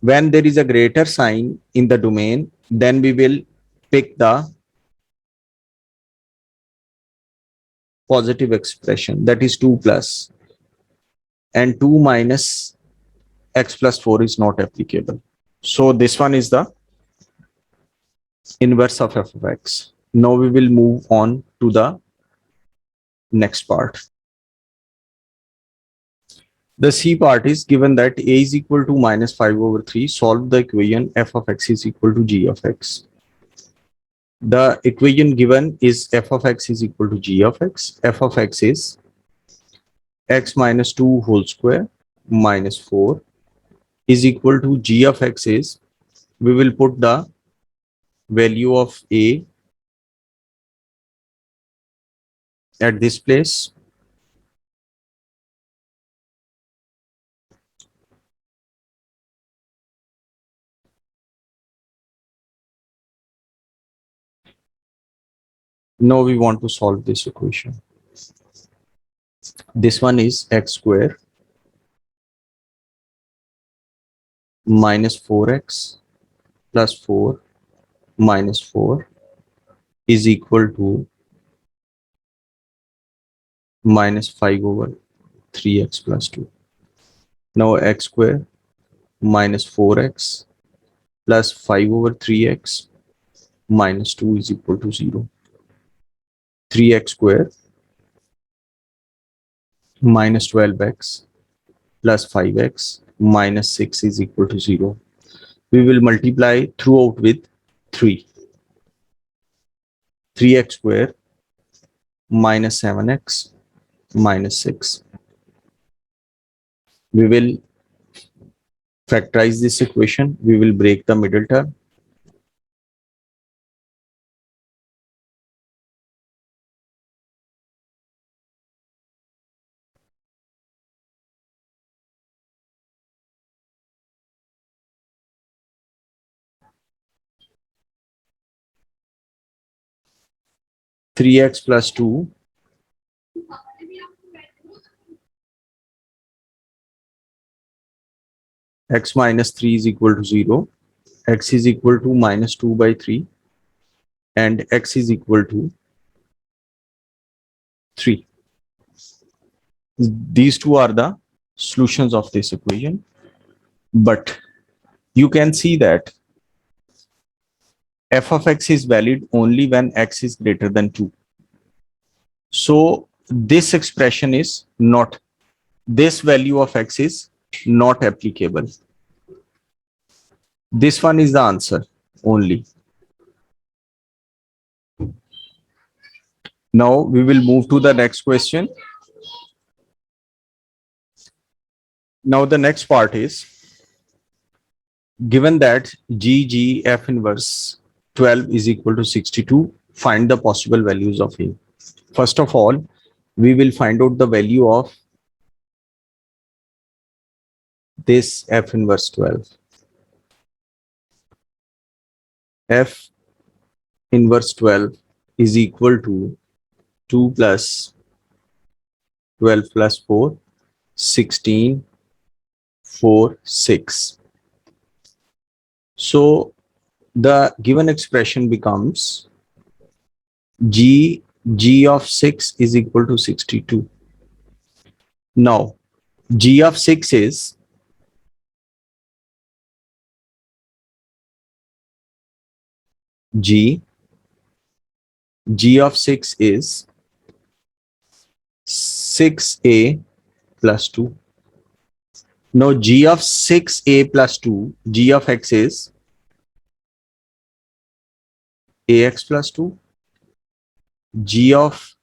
when there is a greater sign in the domain, then we will pick the positive expression, that is 2 plus, and 2 minus x plus 4 is not applicable. So this one is the inverse of f of x. Now we will move on to the next part. The C part is given that a is equal to minus 5 over 3. Solve the equation f of x is equal to g of x. The equation given is f of x is equal to g of x. F of x is x minus 2 whole square minus 4 is equal to g of x is, we will put the value of a at this place. Now we want to solve this equation. This one is x square minus 4x plus 4 minus 4 is equal to minus 5 over 3x plus 2. Now x square minus 4x plus 5 over 3x minus 2 is equal to 0. 3x square minus 12x plus 5x minus 6 is equal to 0. We will multiply throughout with 3. 3x square minus 7x minus 6. We will factorize this equation. We will break the middle term. Three x plus 2 x minus 3 is equal to 0. X is equal to minus 2 by 3 and x is equal to 3. These two are the solutions of this equation. But you can see that f of x is valid only when x is greater than 2. So this expression is not, this value of x is not applicable. This one is the answer only. Now we will move to the next question. Now the next part is, given that g f inverse 12 is equal to 62, find the possible values of a. First of all, we will find out the value of this f inverse 12. f inverse 12 is equal to 2 plus 12 plus 4, 16, 4, 6. So the given expression becomes g of 6 is equal to 62. Now g of 6 is g of 6 is 6a plus 2. Now g of 6a plus 2, g of x is ax plus 2. G of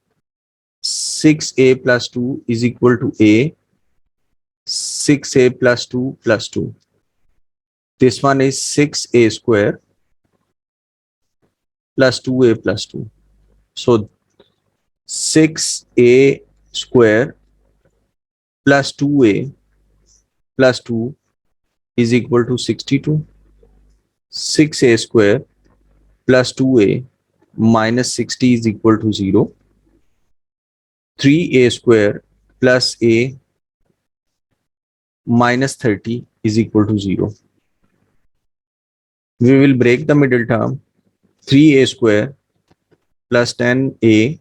6a plus 2 is equal to a 6a plus 2 plus 2. This one is 6a square plus 2a plus 2. So 6a square plus 2a plus 2 is equal to 62. 6a square plus 2a minus 60 is equal to 0. 3a square plus a minus 30 is equal to 0. We will break the middle term. 3a square plus 10a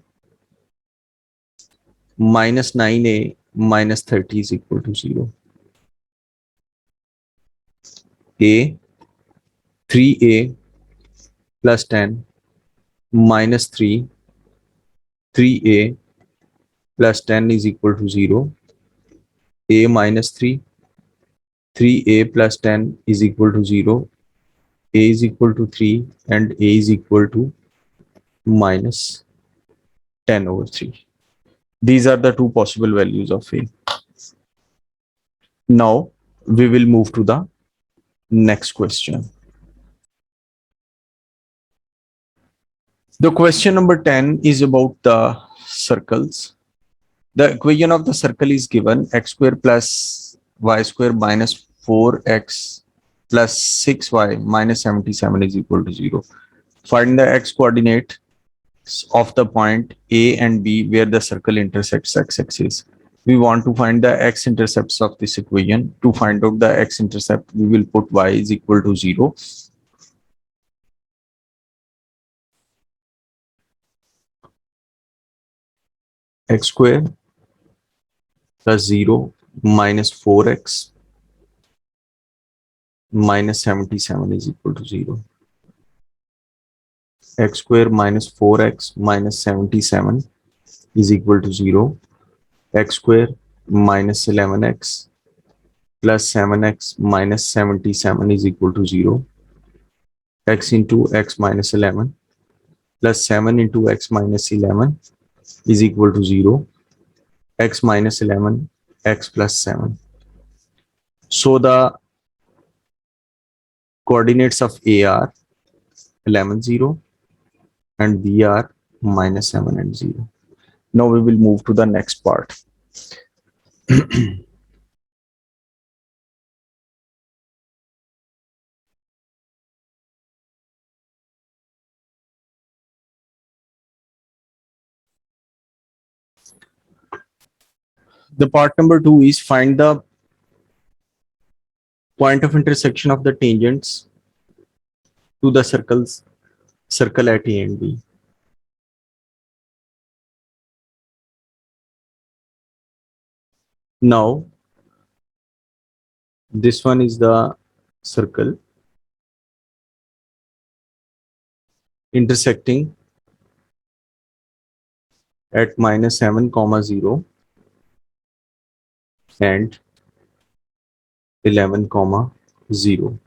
minus 9a minus 30 is equal to 0. A 3a plus 10 minus 3, 3a plus 10 is equal to 0. A minus 3, 3a plus 10 is equal to 0. A is equal to 3 and a is equal to minus 10 over 3. These are the two possible values of a. Now we will move to the next question. The question number 10 is about the circles. The equation of the circle is given x square plus y square minus 4x plus 6y minus 77 is equal to 0. Find the x coordinates of the point A and B where the circle intersects x-axis. We want to find the x-intercepts of this equation. To find out the x-intercept, we will put y is equal to 0. X square plus 0 minus 4x minus 77 is equal to 0. X square minus 4x minus 77 is equal to 0. X square minus 11x plus 7x minus 77 is equal to 0. X into x minus 11 plus 7 into x minus 11 is equal to 0. X minus 11, x plus 7. So the coordinates of A are 11, 0 and B are minus 7 and 0. Now we will move to the next part. The part number 2 is find the point of intersection of the tangents to the circle at A and B. Now this one is the circle intersecting at minus 7 comma 0 and 11 comma 0.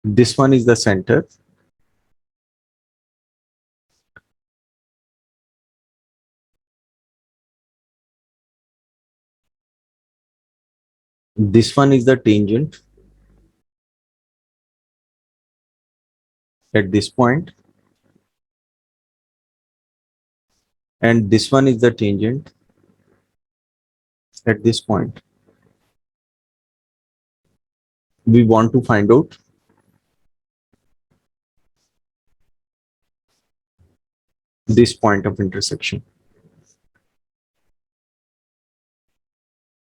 This one is the center. This one is the tangent at this point, and this one is the tangent at this point. We want to find out this point of intersection.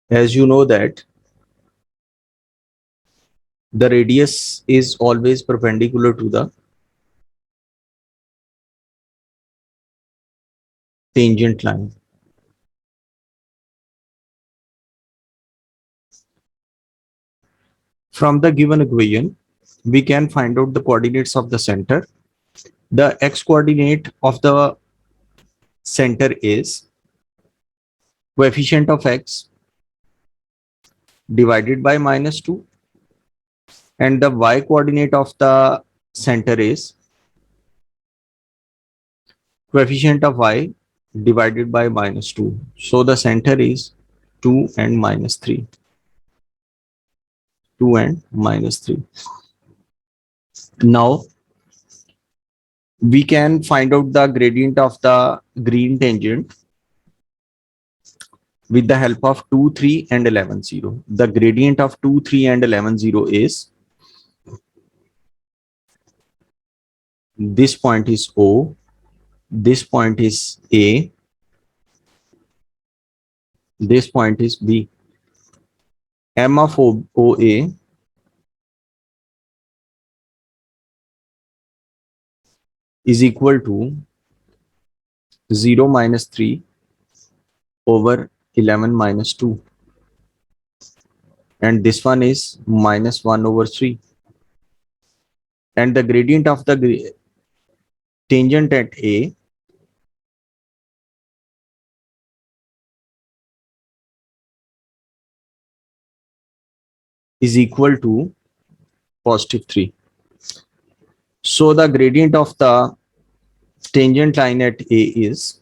As you know that the radius is always perpendicular to the tangent line. From the given equation, we can find out the coordinates of the center. The x coordinate of the center is coefficient of x divided by -2, and the y coordinate of the center is coefficient of y divided by -2. So the center is 2 and -3. 2 and -3. Now we can find out the gradient of the green tangent with the help of 2, 3 and 11, 0. The gradient of 2, 3 and 11, 0 is this point is O, this point is A, this point is B. M of OA is equal to 0 minus 3 over 11 minus 2. And this one is minus 1 over 3. And the gradient of the tangent at A is equal to positive 3. So the gradient of the tangent line at A is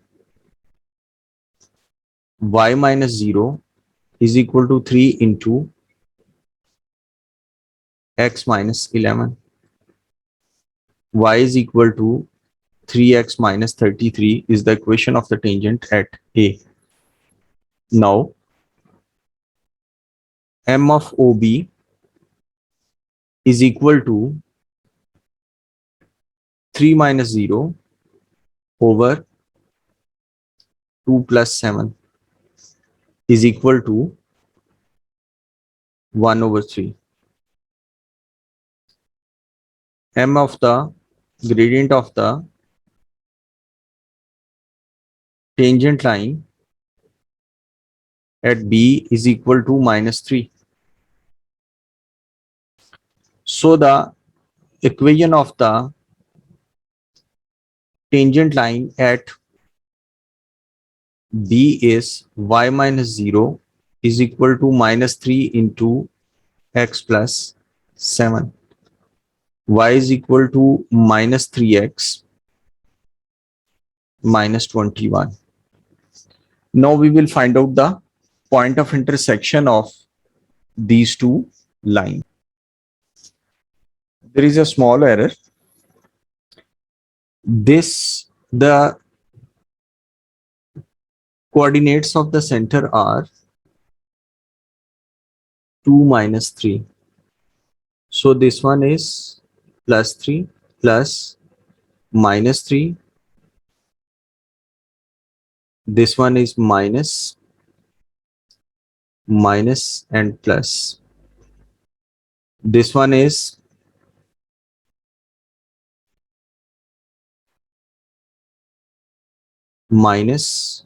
y minus 0 is equal to 3 into x minus 11. Y is equal to 3x minus 33 is the equation of the tangent at A. Now, M of OB is equal to 3 minus 0 over 2 plus 7 is equal to 1 over 3. M of the gradient of the tangent line at B is equal to minus 3. So the equation of the tangent line at B is y minus 0 is equal to minus 3 into x plus 7. Y is equal to minus 3x minus 21. Now we will find out the point of intersection of these two lines. There is a small error. The coordinates of the center are 2 minus 3. So this one is plus 3 plus minus 3. This one is minus and plus. This one is minus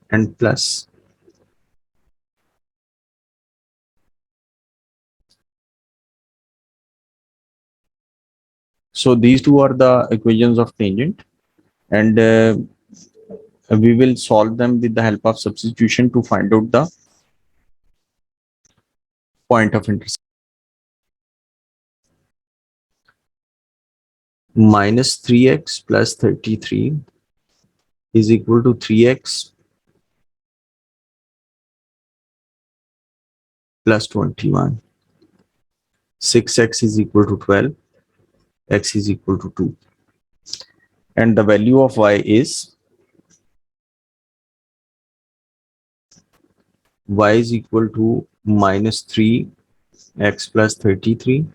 and plus. So these two are the equations of tangent, and we will solve them with the help of substitution to find out the point of intersection. Minus 3x plus 33 is equal to 3x plus 21. 6x is equal to 12. X is equal to 2. And the value of y is y is equal to minus 3x plus 33.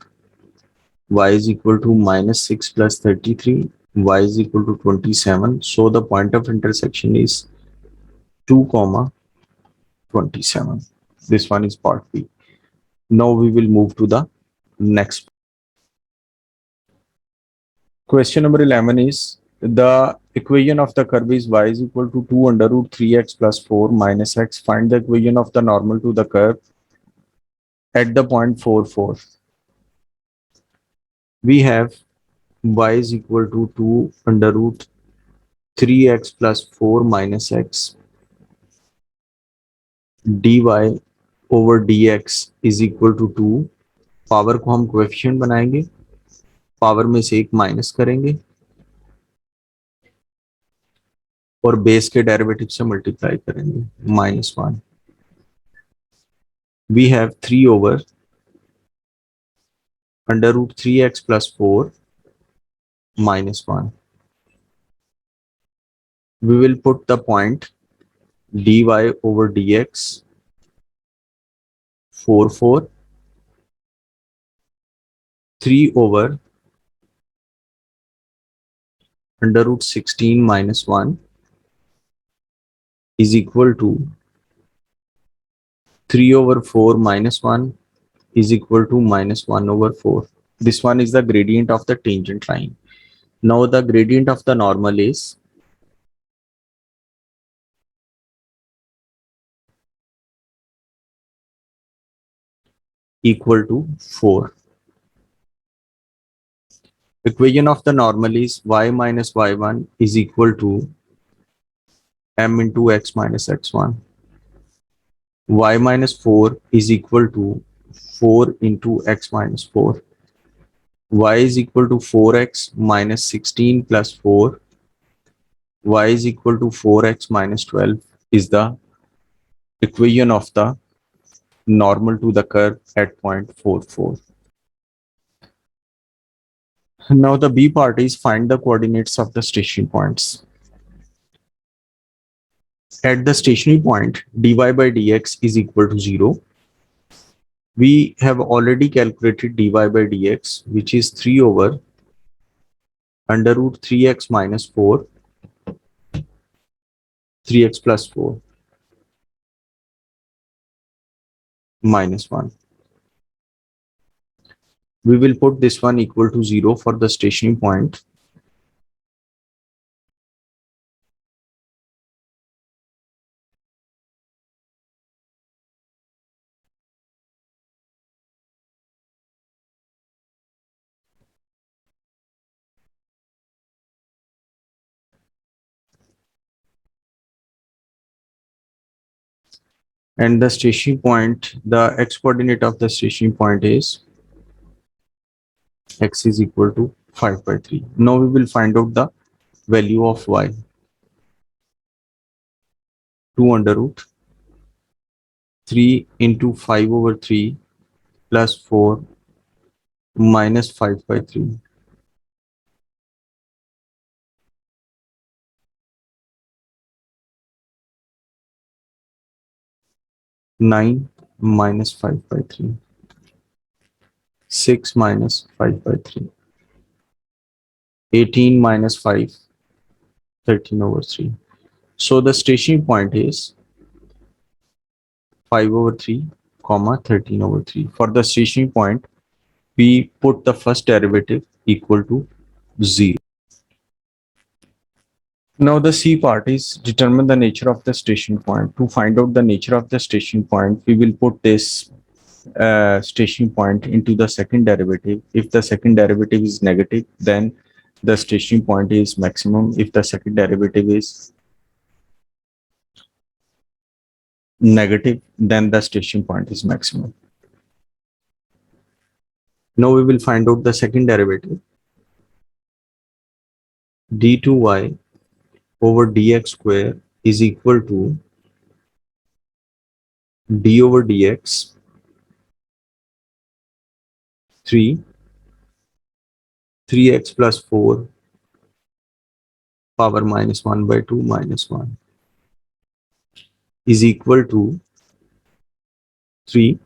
Y is equal to minus 6 plus 33. y is equal to 27. So the point of intersection is 2 comma 27. This one is part B. Now we will move to the next. Question number 11 is the equation of the curve is y is equal to 2 under root 3x plus 4 minus x. Find the equation of the normal to the curve at the point 4, 4. We have y is equal to 2 under root 3x plus 4 minus x dy over dx is equal to 2. Power को हम coefficient बनाएंगे, power में से एक minus करेंगे और base के derivative से मल्टीप्लाई करेंगे, -1. We have 3 over under root 3x plus 4 minus 1. We will put the point dy over dx 4, 4, 3 over under root 16 minus 1 is equal to 3 over 4 minus 1 is equal to minus 1 over 4. This one is the gradient of the tangent line. Now the gradient of the normal is equal to 4. Equation of the normal is y minus y1 is equal to m into x minus x1. Y minus 4 is equal to 4 into x minus 4. Y is equal to 4x minus 16 plus 4. Y is equal to 4x minus 12 is the equation of the normal to the curve at point 4, 4. Now the B part is find the coordinates of the stationary points. At the stationary point, dy by dx is equal to 0. We have already calculated dy by dx, which is 3 over under root 3x minus 4, 3x plus 4 minus 1. We will put this one equal to 0 for the stationary point. And the stationary point, the x coordinate of the stationary point is x is equal to 5 by 3. Now we will find out the value of y. 2 under root 3 into 5 over 3 plus 4 minus 5 by 3. 9 minus 5 by 3. 6 minus 5 by 3. 18 minus 5, 13 over 3. So the stationary point is 5 over 3, comma 13 over 3. For the stationary point, we put the first derivative equal to 0. Now the C part is determine the nature of the stationary point. To find out the nature of the stationary point, we will put this stationary point into the second derivative. If the second derivative is negative, then the stationary point is maximum. If the second derivative is negative, then the stationary point is maximum. Now we will find out the second derivative. d2y over dx square is equal to d over dx 3, 3x plus 4 power minus 1 by 2 minus 1 is equal to 3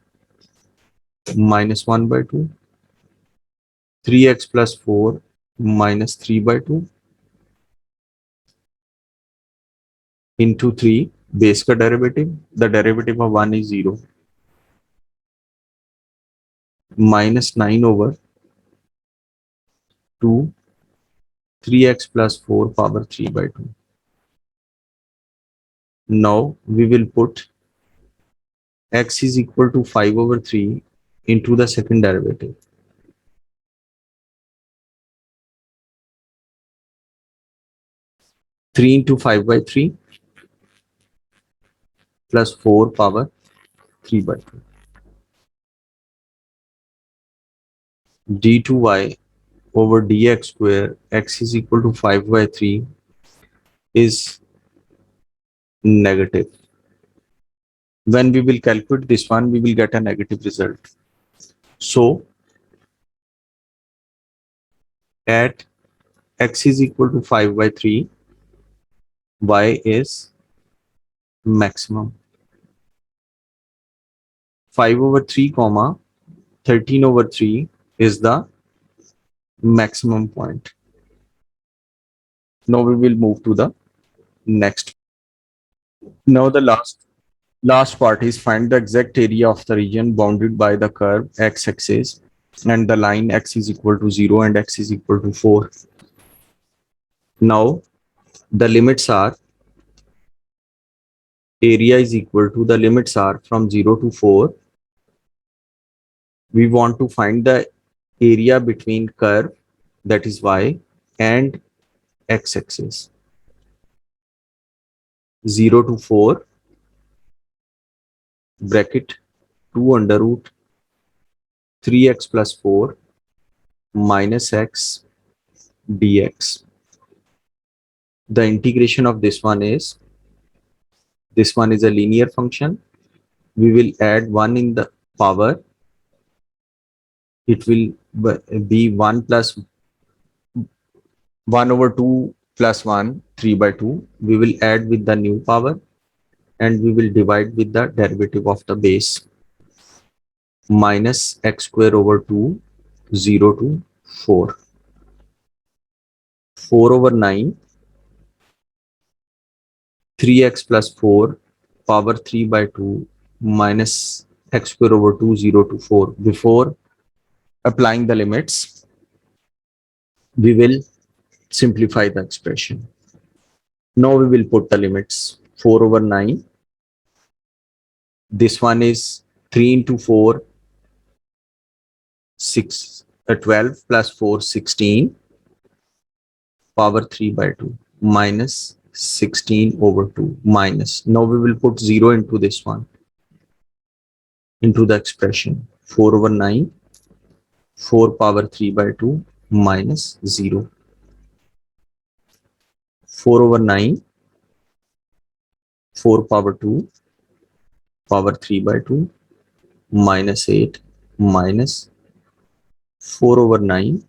minus 1 by 2, 3x plus 4 minus 3 by 2 into 3 base का derivative, the derivative of 1 is 0, minus 9 over 2 3x plus 4 power 3 by 2. Now we will put x is equal to 5 over 3 into the second derivative. 3 into 5 by 3 plus 4 power 3 by 2. d2y over dx square x is equal to 5 by 3 is negative. When we will calculate this one, we will get a negative result. So at x is equal to 5 by 3, y is maximum. 5 over 3 comma 13 over 3 is the maximum point. Now we will move to the next. Now the last part is find the exact area of the region bounded by the curve x-axis and the line x is equal to 0 and x is equal to 4. Now the limits are area is equal to the limits are from 0 to 4. We want to find the area between curve, that is y, and x-axis. 0 to 4 bracket 2 under root 3x plus 4 minus x dx. The integration of this one is a linear function. We will add 1 in the power. It will be 1 plus 1 over 2 plus 1, 3 by 2. We will add with the new power and we will divide with the derivative of the base. Minus x square over 2, 0 to 4. 4 over 9, 3x plus 4 power 3 by 2 minus x square over 2, 0 to 4. Before applying the limits, we will simplify the expression. Now we will put the limits. 4 over 9. This one is 3 into 4, 12 plus 4, 16 power 3 by 2 minus 16 over 2 minus. Now we will put 0 into this one, into the expression. 4 over 9, 4 power 3 by 2 minus 0. 4 over 9, 4 power 2 power 3 by 2 minus 8 minus 4 over 9,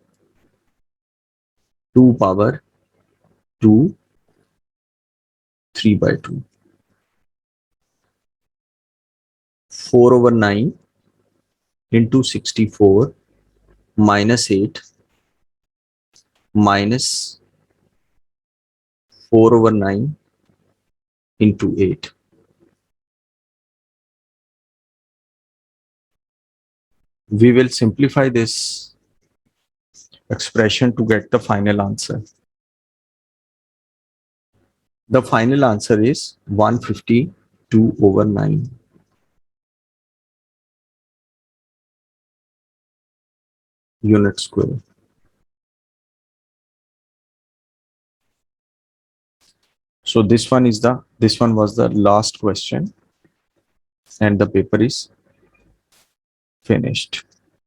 2 power 2 3 by 2. 4 over 9 into 64 minus 8 minus 4 over 9 into 8. We will simplify this expression to get the final answer. The final answer is 152 over 9. Unit square. So this one was the last question and the paper is finished.